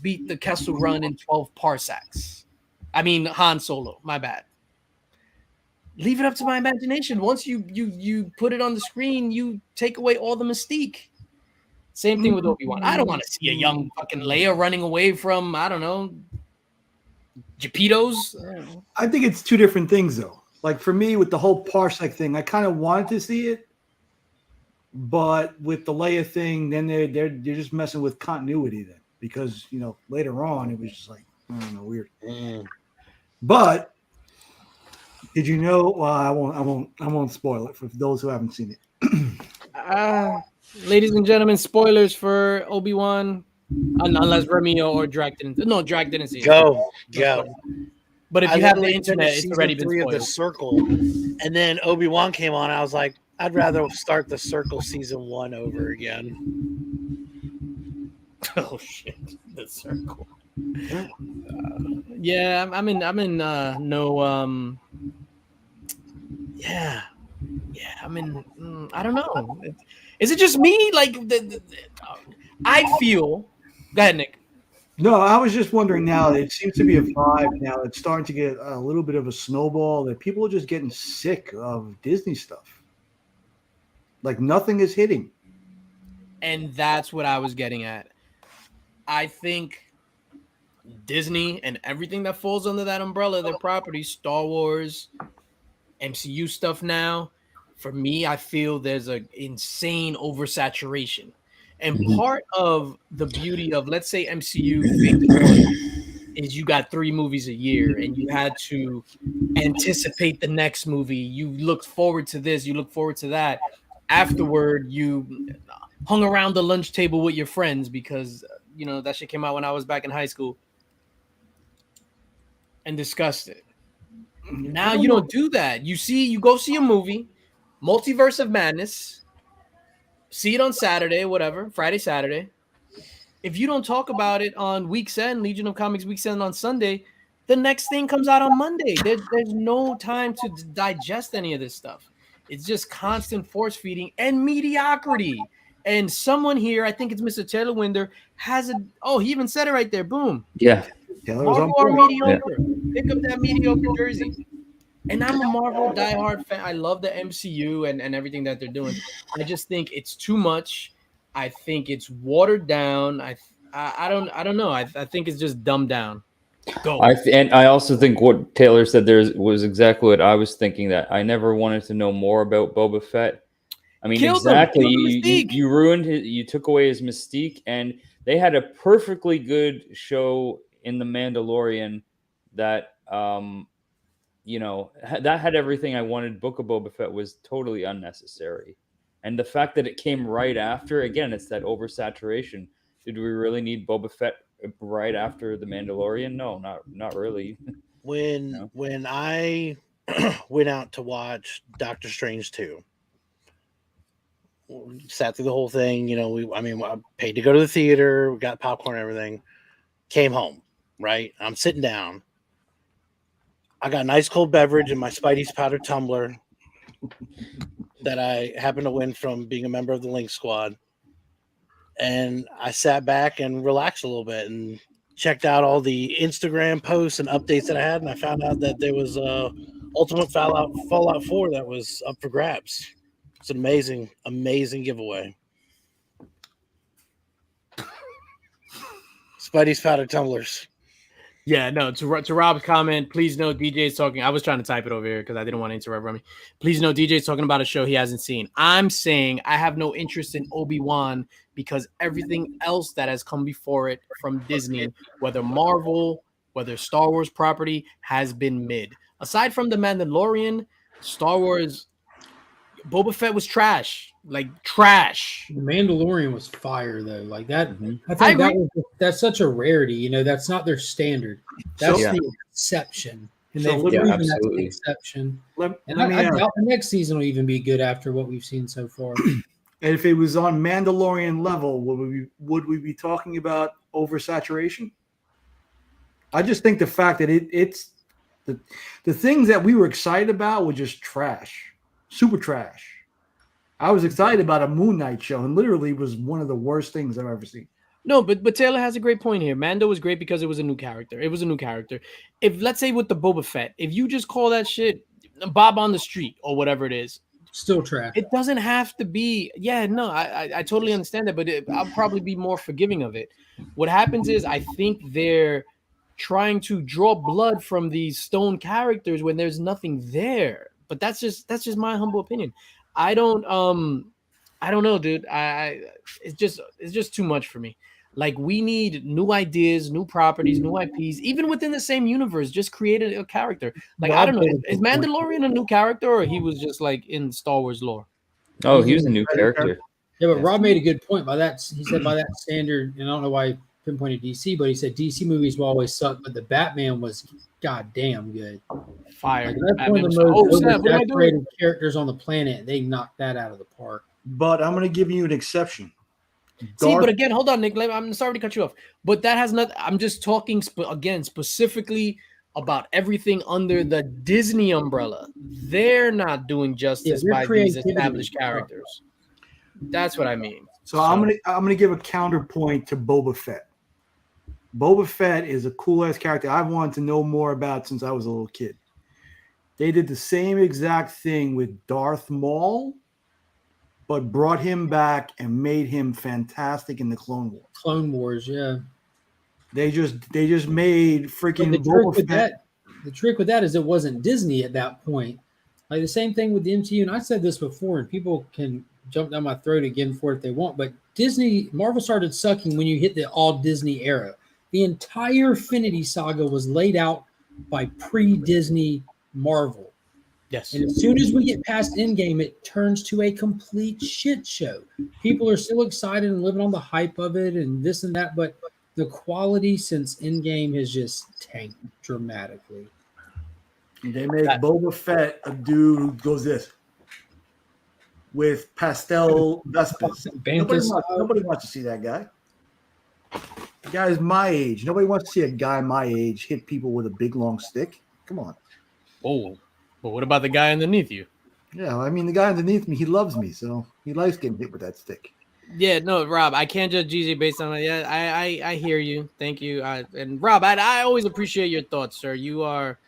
beat the Kessel Run in 12 parsecs. I mean, Han Solo, my bad. leave it up to my imagination. Once you put it on the screen, you take away all the mystique. Same thing with Obi-Wan. I don't want to see a young fucking Leia running away from, I don't know, Japitos. I think it's two different things, though. Like for me, with the whole Parsec thing, I kind of wanted to see it, but with the Leia thing, then they're just messing with continuity then, because later on it was just like I don't know, weird. But did you know? Well, I won't spoil it for those who haven't seen it. Ladies and gentlemen, spoilers for Obi-Wan, unless Remio or Drake didn't. No, Drake didn't see it. Go. But if I you have the literally internet, finished it's already season been 3 of The spoiled. Circle, and then Obi-Wan came on. I was like, I'd rather start The Circle season 1 over again. Oh shit, The Circle. Yeah, I'm in no yeah, I'm in. I don't know. Is it just me? Like I feel. Go ahead, Nick. No, I was just wondering now. It seems to be a vibe now. It's starting to get a little bit of a snowball that people are just getting sick of Disney stuff. Like nothing is hitting. And that's what I was getting at. I think Disney and everything that falls under that umbrella, their properties, Star Wars, MCU stuff now, for me, I feel there's an insane oversaturation. And part of the beauty of, let's say, MCU Phase 1 is you got 3 movies a year and you had to anticipate the next movie. You looked forward to this, you look forward to that. Afterward, you hung around the lunch table with your friends because, that shit came out when I was back in high school and discussed it. Now you don't do that. You go see a movie, Multiverse of Madness, see it on Saturday, whatever, Friday, Saturday. If you don't talk about it on Week's End, Legion of Comics Week's End on Sunday, the next thing comes out on Monday. There's no time to digest any of this stuff. It's just constant force feeding and mediocrity. And someone here, I think it's Mr. Taylor Winder, he even said it right there. Boom. Yeah. Marvel are mediocre. Pick up that mediocre jersey. And I'm a Marvel diehard fan. I love the MCU and everything that they're doing. I just think it's too much. I think it's watered down. I don't know. I think it's just dumbed down. Go. And I also think what Taylor said there was exactly what I was thinking, that I never wanted to know more about Boba Fett. I mean, exactly. You ruined his. You took away his mystique, and they had a perfectly good show in The Mandalorian that that had everything I wanted. Book of Boba Fett was totally unnecessary, and the fact that it came right after, again, it's that oversaturation. Did we really need Boba Fett right after The Mandalorian? No, not really. When I went out to watch Doctor Strange 2, sat through the whole thing. I paid to go to the theater. We got popcorn and everything. Came home, right? I'm sitting down. I got a nice cold beverage in my Spidey's powder tumbler that I happened to win from being a member of the Linx squad. And I sat back and relaxed a little bit and checked out all the Instagram posts and updates that I had. And I found out that there was Ultimate Fallout 4 that was up for grabs. It's an amazing, amazing giveaway. Spidey's powder tumblers. Yeah, no, to Rob's comment, please know DJ's talking. I was trying to type it over here because I didn't want to interrupt Remy. Please know DJ's talking about a show he hasn't seen. I'm saying I have no interest in Obi-Wan because everything else that has come before it from Disney, whether Marvel, whether Star Wars property, has been mid. Aside from The Mandalorian, Star Wars, Boba Fett was trash. Like trash. The Mandalorian was fire though. Like that, I I think that's such a rarity. That's not their standard. That's the exception. And they've proven that's the exception. I doubt the next season will even be good after what we've seen so far. And if it was on Mandalorian level, would we be talking about oversaturation? I just think the fact that it's the things that we were excited about were just trash, super trash. I was excited about a Moon Knight show, and literally was one of the worst things I've ever seen. No, but Taylor has a great point here. Mando was great because it was a new character. It was a new character. If, let's say, with the Boba Fett, if you just call that shit Bob on the Street or whatever it is. Still trash. It doesn't have to be. Yeah, no, I totally understand that, but I'll probably be more forgiving of it. What happens is I think they're trying to draw blood from these stone characters when there's nothing there. But that's just my humble opinion. I don't know, dude. It's just too much for me. Like, we need new ideas, new properties, new IPs, even within the same universe. Just create a character. Like, I don't know, is Mandalorian a new character, or he was just like in Star Wars lore? Oh, he was a new character. Yeah, but Rob made a good point by that. He said by that standard, and I don't know why he pinpointed DC, but he said DC movies will always suck, but the Batman was goddamn good. Fire. Like, that's one of the most oversaturated characters on the planet. They knocked that out of the park. But I'm going to give you an exception. See, but again, hold on, Nick. I'm sorry to cut you off, but that has not. I'm just talking again specifically about everything under the Disney umbrella. They're not doing justice by these established characters. That's what I mean. So I'm gonna give a counterpoint to Boba Fett. Boba Fett is a cool ass character I've wanted to know more about since I was a little kid. They did the same exact thing with Darth Maul, but brought him back and made him fantastic in the Clone Wars. Clone Wars, yeah. They just made freaking Boba Fett. The trick with that is it wasn't Disney at that point. Like the same thing with the MCU, and I said this before, and people can jump down my throat again for it if they want, but Marvel started sucking when you hit the all Disney era. The entire Infinity Saga was laid out by pre-Disney Marvel. Yes. And as soon as we get past Endgame, it turns to a complete shit show. People are still excited and living on the hype of it and this and that, but the quality since Endgame has just tanked dramatically. They make Boba Fett a dude who goes this with pastel Vespas. Nobody wants to see that guy. The guy's my age. Nobody wants to see a guy my age hit people with a big long stick. Come on. Oh, but what about the guy underneath you? Yeah, I mean, the guy underneath me, he loves me, so he likes getting hit with that stick. Yeah, no, Rob, I can't judge GZ based on that. Yeah, I hear you. Thank you. And Rob, I always appreciate your thoughts, sir. You are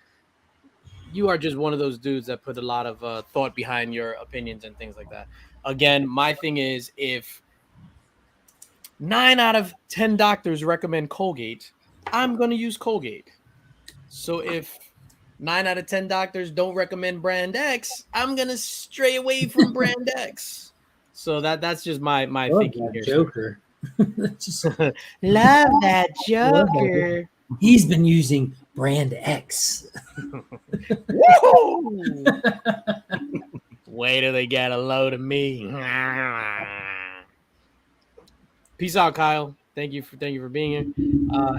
just one of those dudes that put a lot of thought behind your opinions and things like that. Again, my thing is, if 9 out of 10 doctors recommend Colgate, I'm going to use Colgate. So if 9 out of 10 doctors don't recommend brand X, I'm going to stray away from brand X. So that's just my thinking here. Joker. Love that Joker. He's been using brand X. Woo! Wait till they get a load of me. Peace out, Kyle. Thank you for being here.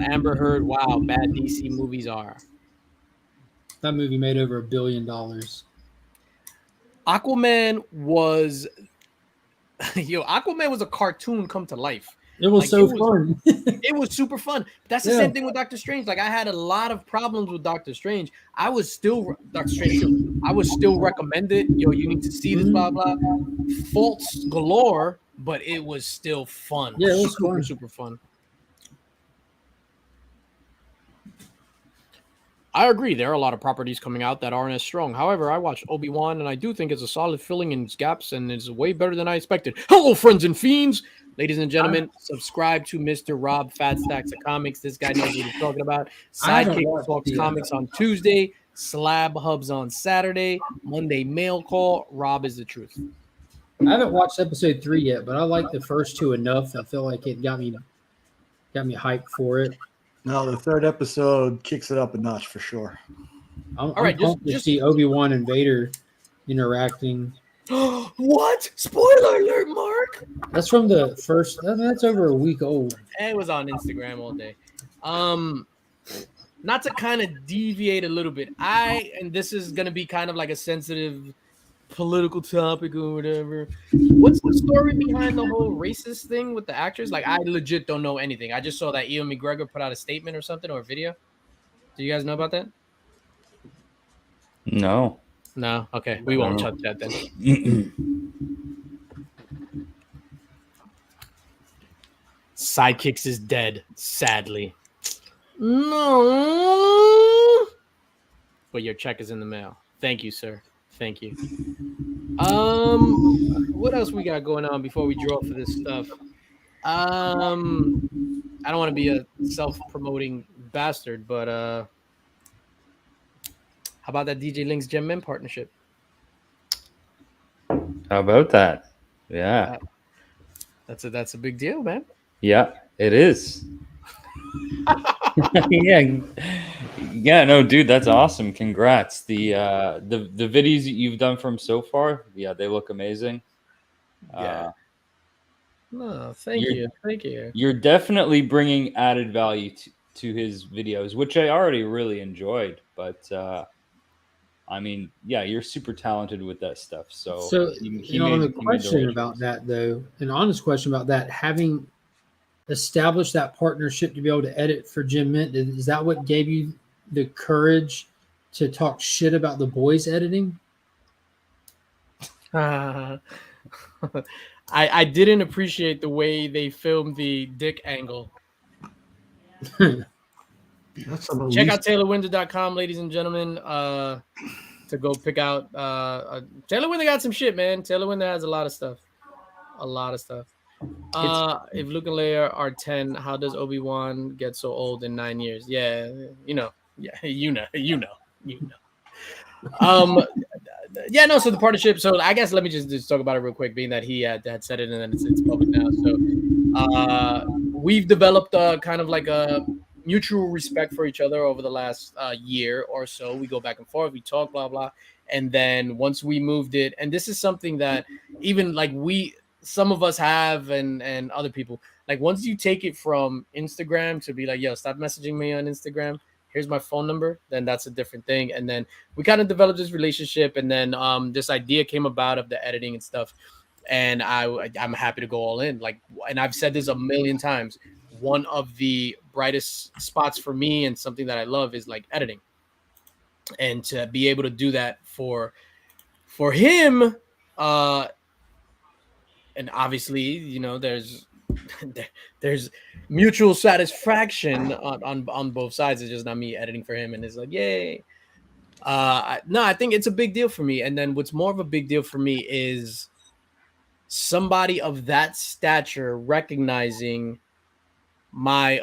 Amber Heard. Wow, bad DC movies are. That movie made over $1 billion. Aquaman was a cartoon come to life. It was fun. It was super fun. That's the same thing with Doctor Strange. Like, I had a lot of problems with Doctor Strange. I was still recommended. Yo, you need to see this, blah blah. Faults galore, but it was still fun. Yeah, it was super fun. I agree. There are a lot of properties coming out that aren't as strong. However, I watched Obi-Wan, and I do think it's a solid filling in its gaps, and it's way better than I expected. Hello, friends and fiends. Ladies and gentlemen, subscribe to Mr. Rob Fat Stacks of Comics. This guy knows what he's talking about. Sidekick talks comics on Tuesday. Slab Hubs on Saturday. Monday mail call. Rob is the truth. I haven't watched episode 3 yet, but I like the first 2 enough. I feel like it got me hyped for it. No, the 3rd episode kicks it up a notch for sure. I'm pumped to see Obi-Wan and Vader interacting. What? Spoiler alert, Mark. That's from the first. That's over a week old. It was on Instagram all day. Not to kind of deviate a little bit. And this is gonna be kind of like a sensitive political topic or whatever. What's the story behind the whole racist thing with the actors? Like, I legit don't know anything. I just saw that Ewan McGregor put out a statement or something or a video. Do you guys know about that? No. No? Okay. We won't touch that then. Sidekicks is dead, sadly. No. But your check is in the mail. Thank you, sir. Thank you. What else we got going on before we draw for this stuff? I don't want to be a self-promoting bastard, but how about that DJ Linx Gem Men partnership? How about that? Yeah. That's a big deal, man. Yeah, it is. Yeah, no, dude, that's awesome. Congrats. The videos that you've done from so far, yeah, they look amazing. Yeah. No, thank you. You're definitely bringing added value to his videos, which I already really enjoyed. But I mean, yeah, you're super talented with that stuff. So on the question about that, though, an honest question about that, having established that partnership to be able to edit for Jim Mint, is that what gave you the courage to talk shit about the boys editing? I didn't appreciate the way they filmed the dick angle. Check out TaylorWinder.com, ladies and gentlemen, to go pick out. Taylor Winder got some shit, man. Taylor Winder has a lot of stuff. If Luke and Leia are 10, how does Obi-Wan get so old in 9 years? Yeah, you know. Yeah, no, so the partnership, so I guess let me just talk about it real quick, being that he had said it and then it's public now. So we've developed kind of like a mutual respect for each other over the last year or so. We go back and forth, we talk, blah, blah. And then once we moved it, and this is something that even like some of us have and other people, like once you take it from Instagram to be like, yo, stop messaging me on Instagram, here's my phone number, then that's a different thing. And then we kind of developed this relationship, and then this idea came about of the editing and stuff. And I'm happy to go all in. Like, and I've said this a million times, one of the brightest spots for me and something that I love is like editing. And to be able to do that for him, and obviously, you know, there's mutual satisfaction on both sides. It's just not me editing for him, and it's like, yay. No, I think it's a big deal for me. And then what's more of a big deal for me is somebody of that stature recognizing my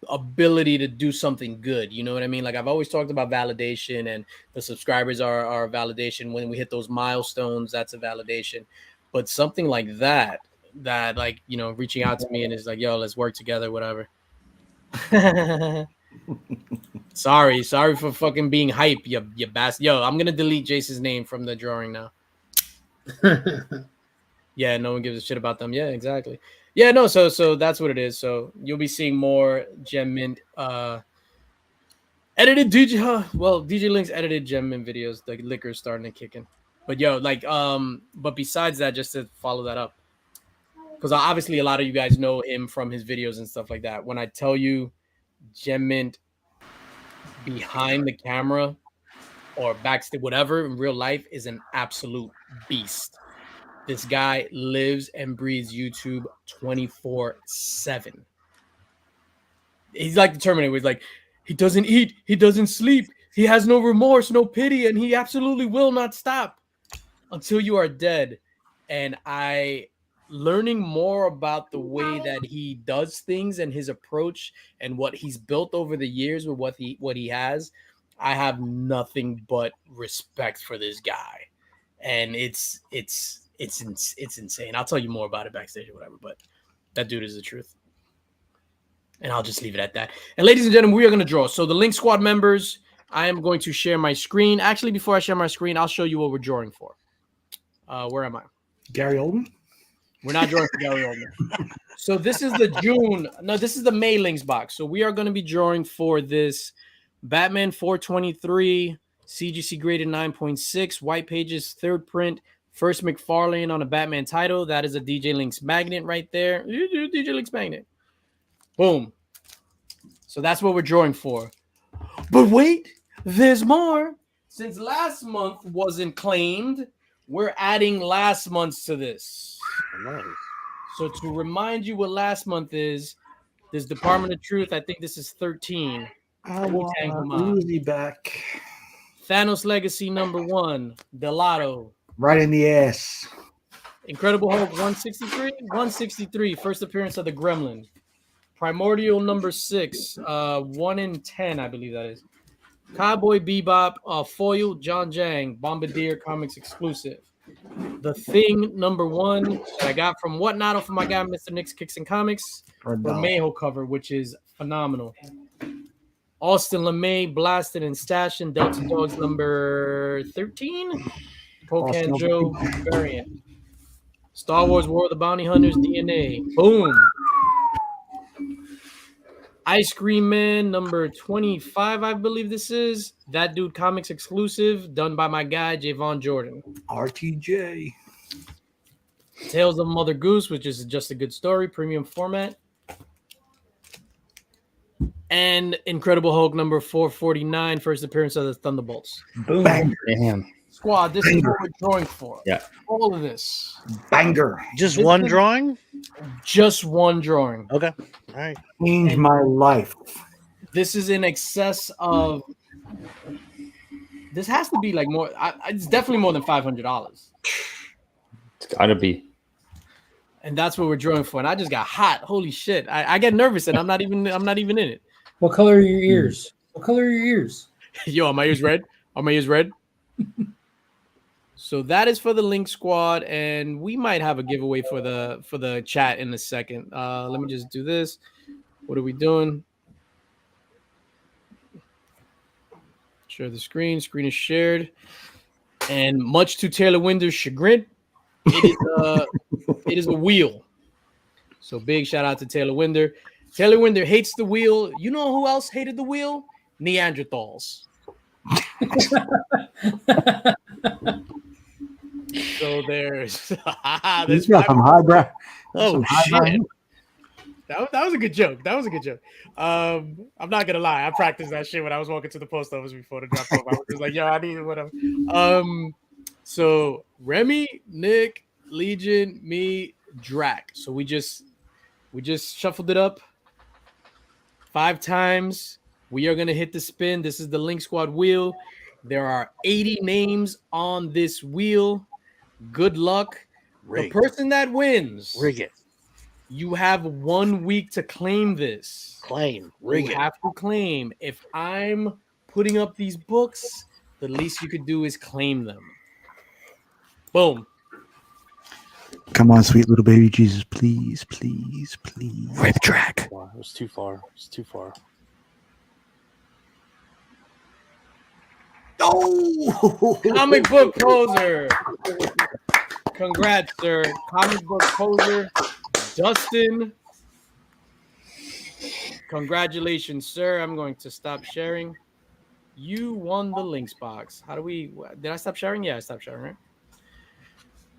ability to do something good. You know what I mean? Like I've always talked about validation, and the subscribers are validation. When we hit those milestones, that's a validation. But something like that like, you know, reaching out to me and is like, yo, let's work together, whatever. sorry for fucking being hype, you bastard. Yo, I'm gonna delete Jace's name from the drawing now. Yeah, no one gives a shit about them. Yeah, exactly. Yeah, no, so that's what it is. So you'll be seeing more Gem Mint edited DJ Linx edited Gem Mint videos. The liquor's starting to kick in. But yo, like but besides that, just to follow that up, because obviously a lot of you guys know him from his videos and stuff like that. When I tell you Gem Mint behind the camera or backstage, whatever, in real life is an absolute beast. This guy lives and breathes YouTube 24/7. He's like the Terminator. He's like, he doesn't eat, he doesn't sleep, he has no remorse, no pity, and he absolutely will not stop until you are dead. And learning more about the way that he does things and his approach and what he's built over the years with what he has, I have nothing but respect for this guy. And it's insane. I'll tell you more about it backstage or whatever, but that dude is the truth. And I'll just leave it at that. And ladies and gentlemen, we are going to draw. So the Linx Squad members, I am going to share my screen. Actually, before I share my screen, I'll show you what we're drawing for. Where am I? Gary Oldman? We're not drawing for Gary Oldman. So this is this is the May Linx box. So we are going to be drawing for this Batman 423, CGC graded 9.6, White Pages, third print, first McFarlane on a Batman title. That is a DJ Linx magnet right there. DJ Linx magnet. Boom. So that's what we're drawing for. But wait, there's more. Since last month wasn't claimed, we're adding last month's to this. Nice. So to remind you what last month is, this Department of Truth, I think this is 13. I want Uzi back. Thanos Legacy #1, Delato. Right in the ass. Incredible Hulk 163, 163, first appearance of the Gremlin. Primordial #6, 1 in 10, I believe that is. Cowboy Bebop, foil, John Jang, Bombardier Comics exclusive. The Thing #1 that I got from Whatnot from my guy, Mr. Nick's Kicks and Comics, Bermejo cover, which is phenomenal. Austin LeMay, Blasted and Stashin', Delta Dogs #13, Pocan Joe variant. Star Wars War of the Bounty Hunters DNA. Boom. Ice Cream Man #25, I believe this is. That Dude Comics exclusive, done by my guy, Javon Jordan. RTJ. Tales of Mother Goose, which is just a good story, premium format. And Incredible Hulk #449, first appearance of the Thunderbolts. Boom. Damn. Squad, this is what we're drawing for. Yeah. All of this. Banger. Just one drawing? Just one drawing. Okay. All right. Changed my life. This is in excess of. This has to be like more. It's definitely more than $500. It's gotta be. And that's what we're drawing for. And I just got hot. Holy shit! I get nervous, and I'm not even in it. What color are your ears? What color are your ears? Yo, are my ears red? Are my ears red? So that is for the Link Squad, and we might have a giveaway for the chat in a second. Let me just do this. What are we doing? Share the screen. Screen is shared. And much to Taylor Winder's chagrin, it is a wheel. So big shout out to Taylor Winder. Taylor Winder hates the wheel. You know who else hated the wheel? Neanderthals. So there's He's got some highbrow. Oh, highbrow. shit. That was a good joke. That was a good joke. I'm not gonna lie. I practiced that shit when I was walking to the post office before the drop off. I was just like, yo, I need whatever. So Remy, Nick, Legion, me, Drac. So we just shuffled it up 5 times. We are gonna hit the spin. This is the Link Squad wheel. There are 80 names on this wheel. Good luck. Rig. The person that wins, Rig it. you have 1 week to claim this. Claim. Rig You it. have to claim. If I'm putting up these books, the least you could do is claim them. Boom. Come on, sweet little baby Jesus. Please, please, please. Rip track. It was too far. It's too far. Oh! Comic book poser. Congrats, sir. Comic book poser. Dustin. Congratulations, sir. I'm going to stop sharing. You won the links box. How do we? Did I stop sharing? Yeah, I stopped sharing, right?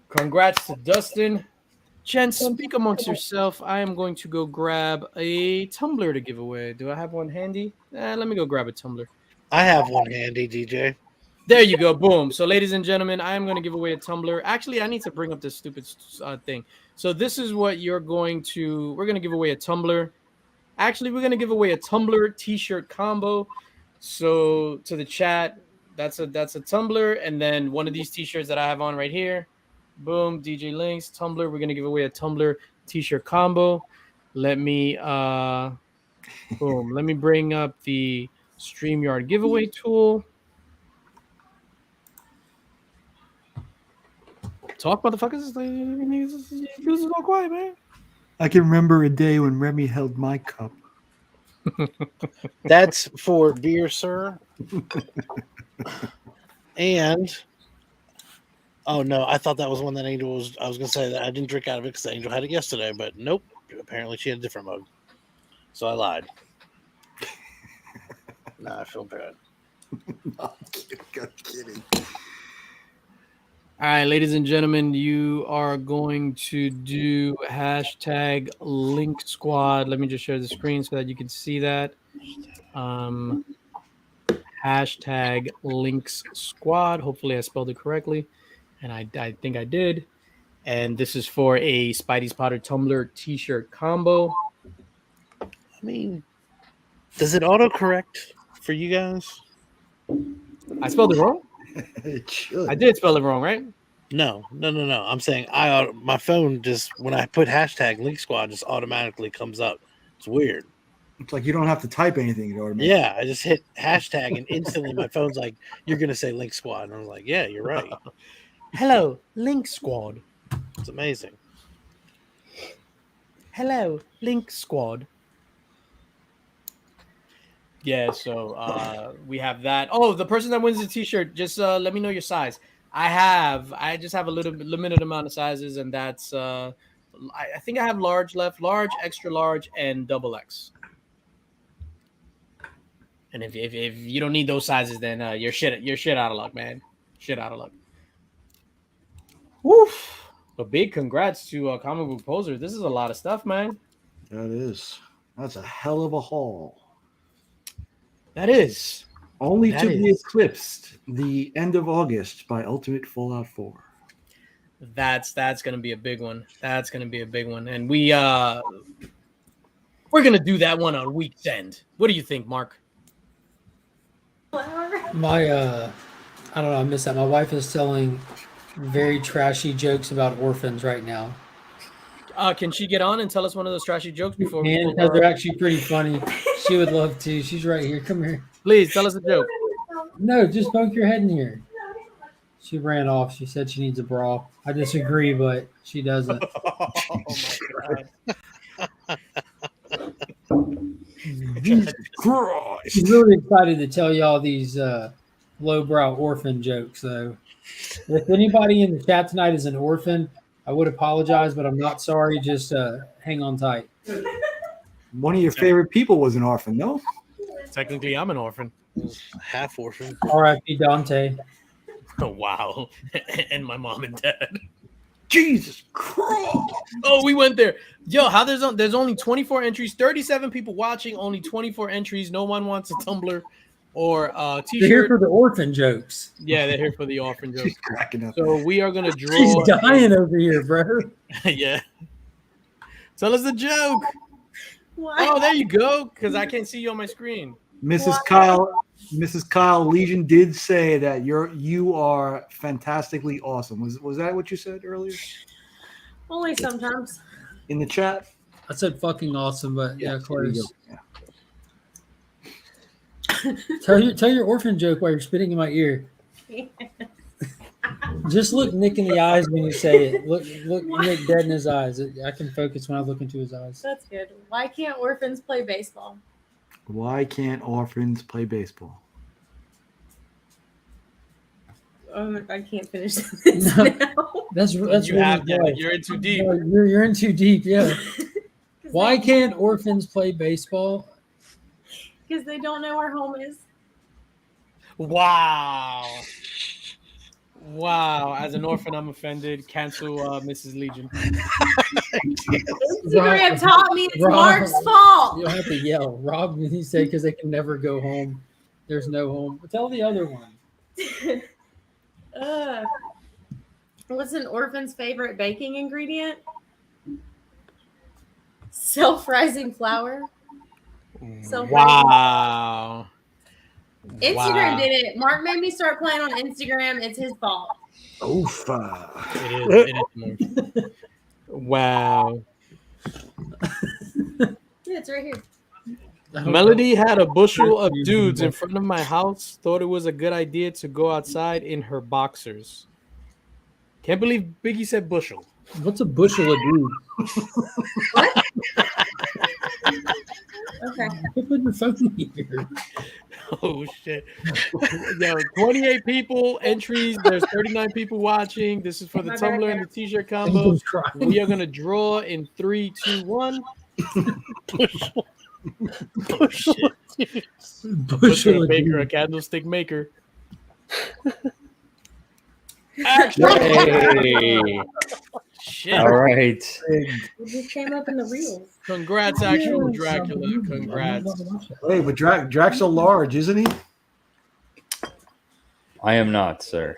Congrats to Dustin. Chen, speak amongst yourself. I am going to go grab a tumbler to give away. Do I have one handy? Let me go grab a tumbler. I have one handy, DJ. There you go. Boom. So, ladies and gentlemen, I am going to give away a tumbler. Actually, I need to bring up this stupid thing. So, this is what we're going to give away a tumbler. Actually, we're going to give away a tumbler t-shirt combo. So, to the chat, that's a tumbler. And then one of these t-shirts that I have on right here. Boom. DJ Links, tumbler. We're going to give away a tumbler t-shirt combo. Let me, boom. Let me bring up the StreamYard giveaway tool. Talk, motherfuckers. This is all quiet, man. I can remember a day when Remy held my cup. That's for beer, sir. And oh no, I thought that was one that Angel was. I was gonna say that I didn't drink out of it because Angel had it yesterday, but nope. Apparently, she had a different mug, so I lied. Nah, I feel bad. I'm kidding. All right, ladies and gentlemen, you are going to do hashtag Link Squad. Let me just share the screen so that you can see that. Hashtag Links Squad. Hopefully I spelled it correctly. And I think I did. And this is for a Spidey's Potter Tumbler t-shirt combo. I mean, does it autocorrect for you guys? I spelled it wrong. It should. I did spell it wrong, right? No. I'm saying my phone just when I put hashtag Link Squad just automatically comes up. It's weird. It's like you don't have to type anything. You know what I mean? Yeah, I just hit hashtag and instantly my phone's like, "You're gonna say Link Squad," and I was like, "Yeah, you're right." Hello, Link Squad. It's amazing. Hello, Link Squad. Yeah, so we have that. Oh, the person that wins the T-shirt, just let me know your size. I just have a limited amount of sizes, and that's I think I have large left, large, extra large, and double X. And if you don't need those sizes, then you're shit out of luck, man. Shit out of luck. Woof. But big congrats to Comic Book Poser. This is a lot of stuff, man. That is. That's a hell of a haul. That is. Only That to be is. eclipsed the end of August by Ultimate Fallout 4. That's gonna be a big one. That's gonna be a big one. And we're gonna do that one on week's end. What do you think, Mark? My I don't know, I miss that. My wife is telling very trashy jokes about orphans right now. Can she get on and tell us one of those trashy jokes before we And because they're actually pretty funny. She would love to. She's right here. Come here. Please tell us a joke. No, just poke your head in here. She ran off. She said she needs a bra. I disagree, but she doesn't. Oh my god. Jesus Christ. She's really excited to tell y'all these lowbrow orphan jokes, though. If anybody in the chat tonight is an orphan, I would apologize, but I'm not sorry. Just hang on tight. One of your favorite people was an orphan, no? Technically, I'm an orphan. Half orphan. R.I.P. Dante. Oh, wow. And my mom and dad. Jesus Christ. Oh, we went there. Yo, how there's only 24 entries, 37 people watching, only 24 entries. No one wants a tumbler or a They're here t-shirt. for the orphan jokes. Yeah, they're here for the orphan jokes. She's cracking up. So we are gonna draw. She's dying over here, bro. Yeah. Tell us a joke. What? Oh, there you go. Because I can't see you on my screen. Mrs. Kyle Legion did say that you are fantastically awesome. Was that what you said earlier Only sometimes. in the chat? I said fucking awesome, but yeah, there you close. go. Yeah. Tell your orphan joke while you're spitting in my ear. Just look Nick in the eyes when you say it. Look Nick dead in his eyes. I can focus when I look into his eyes. That's good. Why can't orphans play baseball? Why can't orphans play baseball? I can't finish this No. now. That's You really have to. good. You're in too deep. No, you're in too deep. Yeah. Why can't orphans play baseball? Because they don't know where home is. Wow. Wow. As an orphan, I'm offended. Cancel Mrs. Legion. Instagram taught me it's Rob. Mark's fault. You'll have to yell. Rob, he said, because they can never go home. There's no home. But tell the other one. What's an orphan's favorite baking ingredient? Self-rising flour. Wow. Instagram did it. Mark made me start playing on Instagram. It's his fault. Oof. It is. Wow. Yeah, it's right here. Melody had a bushel of dudes in front of my house. Thought it was a good idea to go outside in her boxers. Can't believe Biggie said bushel. What's a bushel of dude? What? Okay. Put your phone here. Oh shit. Yo, 28 people entries. There's 39 people watching. This is for the tumbler and the t-shirt combo. I'm crying. We are gonna draw in 3, 2, 1. Bushel Butcher, of baker, dude. a candlestick maker. Hey. Shit. All right. It just came up in the reels. Congrats, actual Dracula. Congrats. Hey, but Drax so large, isn't he? I am not, sir.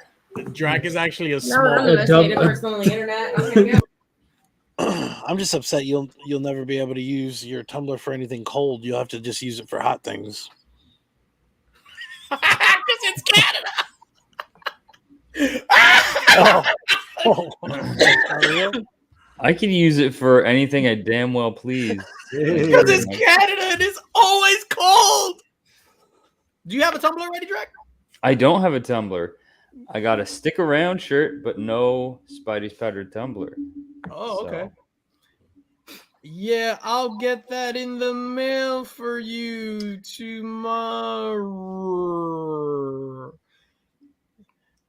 Drac is actually a No, small. I'm the most hated person on the internet. Okay, go. I'm just upset you'll never be able to use your tumbler for anything cold. You'll have to just use it for hot things. Because it's Canada. I could use it for anything I damn well please. Because it's Canada and it's always cold. Do you have a tumbler ready, Drake? I don't have a tumbler. I got a stick around shirt, but no Spidey's powdered tumbler. Oh, okay. Yeah, I'll get that in the mail for you tomorrow.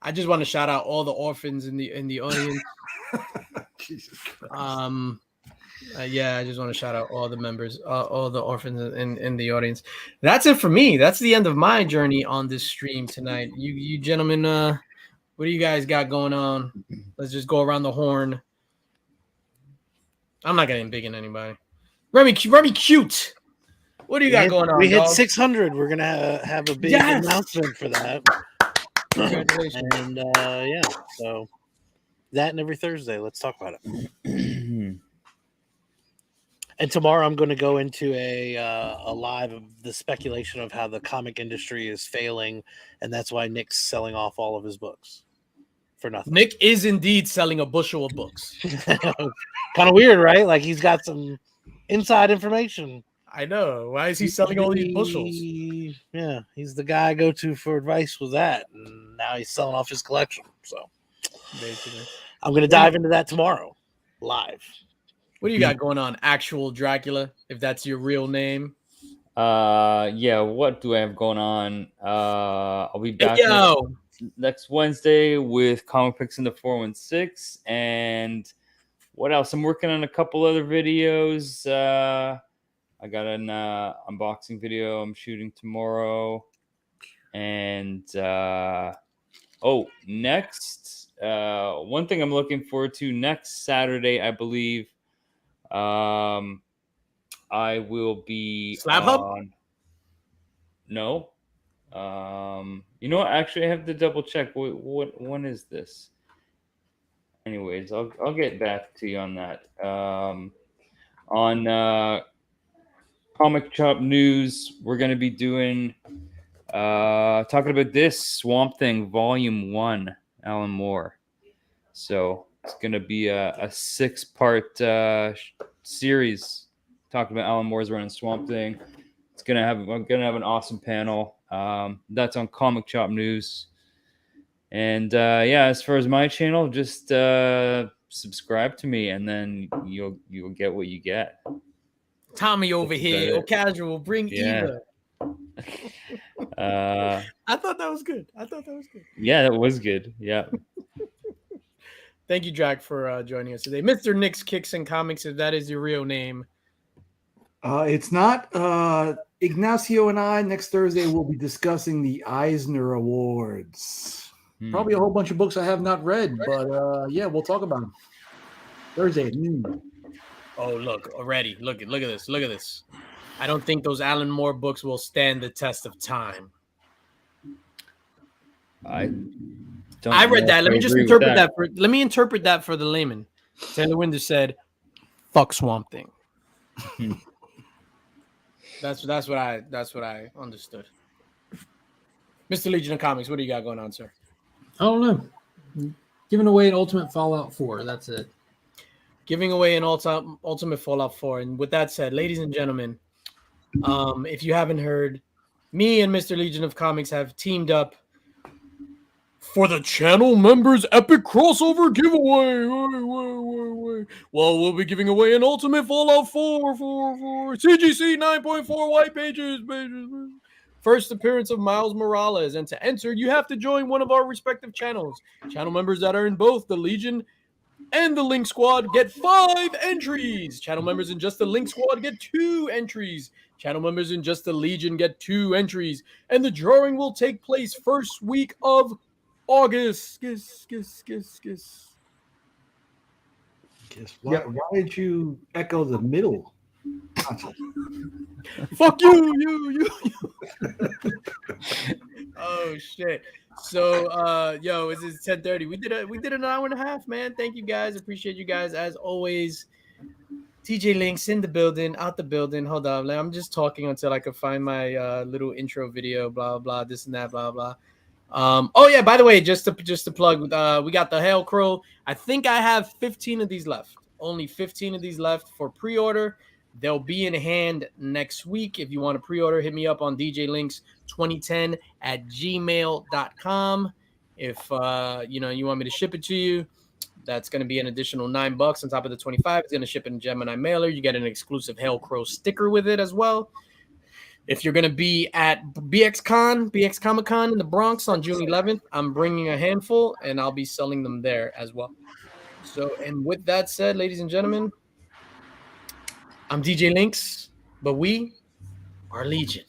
I just want to shout out all the orphans in the audience. Jesus Christ. Yeah, I just want to shout out all the members, all the orphans in the audience. That's it for me. That's the end of my journey on this stream tonight. You gentlemen, what do you guys got going on? Let's just go around the horn. I'm not getting big in anybody. Remy Cute. What do you got going on? We hit dog? 600. We're gonna have a big announcement for that. Congratulations. And yeah, so that and every Thursday. Let's talk about it. And tomorrow I'm going to go into a live of the speculation of how the comic industry is failing, and that's why Nick's selling off all of his books for nothing. Nick is indeed selling a bushel of books. Kind of weird, right? Like he's got some inside information. I know. Why is he selling all these bushels? Yeah, he's the guy I go to for advice with that, and now he's selling off his collection. So basically, I'm going to dive into that tomorrow, live. What do you got going on, actual Dracula? If that's your real name. Yeah. What do I have going on? I'll be back next Wednesday with Comic Picks in the 416, and what else? I'm working on a couple other videos. I got an unboxing video I'm shooting tomorrow. And next, one thing I'm looking forward to next Saturday, I believe, I will be Slab Hub? No. You know what? Actually, I have to double check. What when is this? Anyways, I'll get back to you on that. On Comic Chop News, we're going to be doing talking about this Swamp Thing Volume 1, Alan Moore. So it's going to be a 6-part series talking about Alan Moore's run in Swamp Thing. I'm going to have an awesome panel. That's on Comic Chop News. And as far as my channel, just subscribe to me, and then you'll get what you get. Tommy over here, casual, bring Eva. I thought that was good. Yeah, that was good. Yeah. Thank you, Jack, for joining us today. Mr. Nick's Kicks and Comics, if that is your real name. It's not. Ignacio and I next Thursday will be discussing the Eisner Awards. Probably a whole bunch of books I have not read, but we'll talk about them Thursday at noon. Oh, look already! Look at this! I don't think those Alan Moore books will stand the test of time. I read that. Let me just interpret that. Let me interpret that for the layman. Taylor Winder said, "Fuck Swamp Thing." That's what I understood. Mr. Legion of Comics, what do you got going on, sir? I don't know. Giving away an Ultimate Fallout 4. That's it. Giving away an Ultimate Fallout 4. And with that said, ladies and gentlemen, if you haven't heard, me and Mr. Legion of Comics have teamed up for the channel members epic crossover giveaway. Well, we'll be giving away an Ultimate Fallout 4 for CGC 9.4 white pages. First appearance of Miles Morales. And to enter, you have to join one of our respective channels. Channel members that are in both the Legion and the Linx Squad get 5 entries. Channel members in just the Linx Squad get 2 entries. Channel members in just the Legion get 2 entries. And the drawing will take place first week of August. Guess. Why did you echo the middle? Fuck you. Oh shit. So it's 10:30. We did an hour and a half, man. Thank you guys. Appreciate you guys as always. TJ Linx in the building, out the building. Hold on. I'm just talking until I can find my little intro video, blah blah, this and that, blah blah. Oh yeah, by the way, just to plug, we got the Hail Crow. I think I have 15 of these left. Only 15 of these left for pre-order. They'll be in hand next week. If you want to pre-order, hit me up on djlinks2010@gmail.com. If you want me to ship it to you, that's going to be an additional $9 on top of the 25. It's going to ship in Gemini mailer. You get an exclusive Hail Crow sticker with it as well. If you're going to be at BX Comic Con in the Bronx on June 11th, I'm bringing a handful and I'll be selling them there as well. So, and with that said, ladies and gentlemen, I'm DJ Linx, but we are Legion.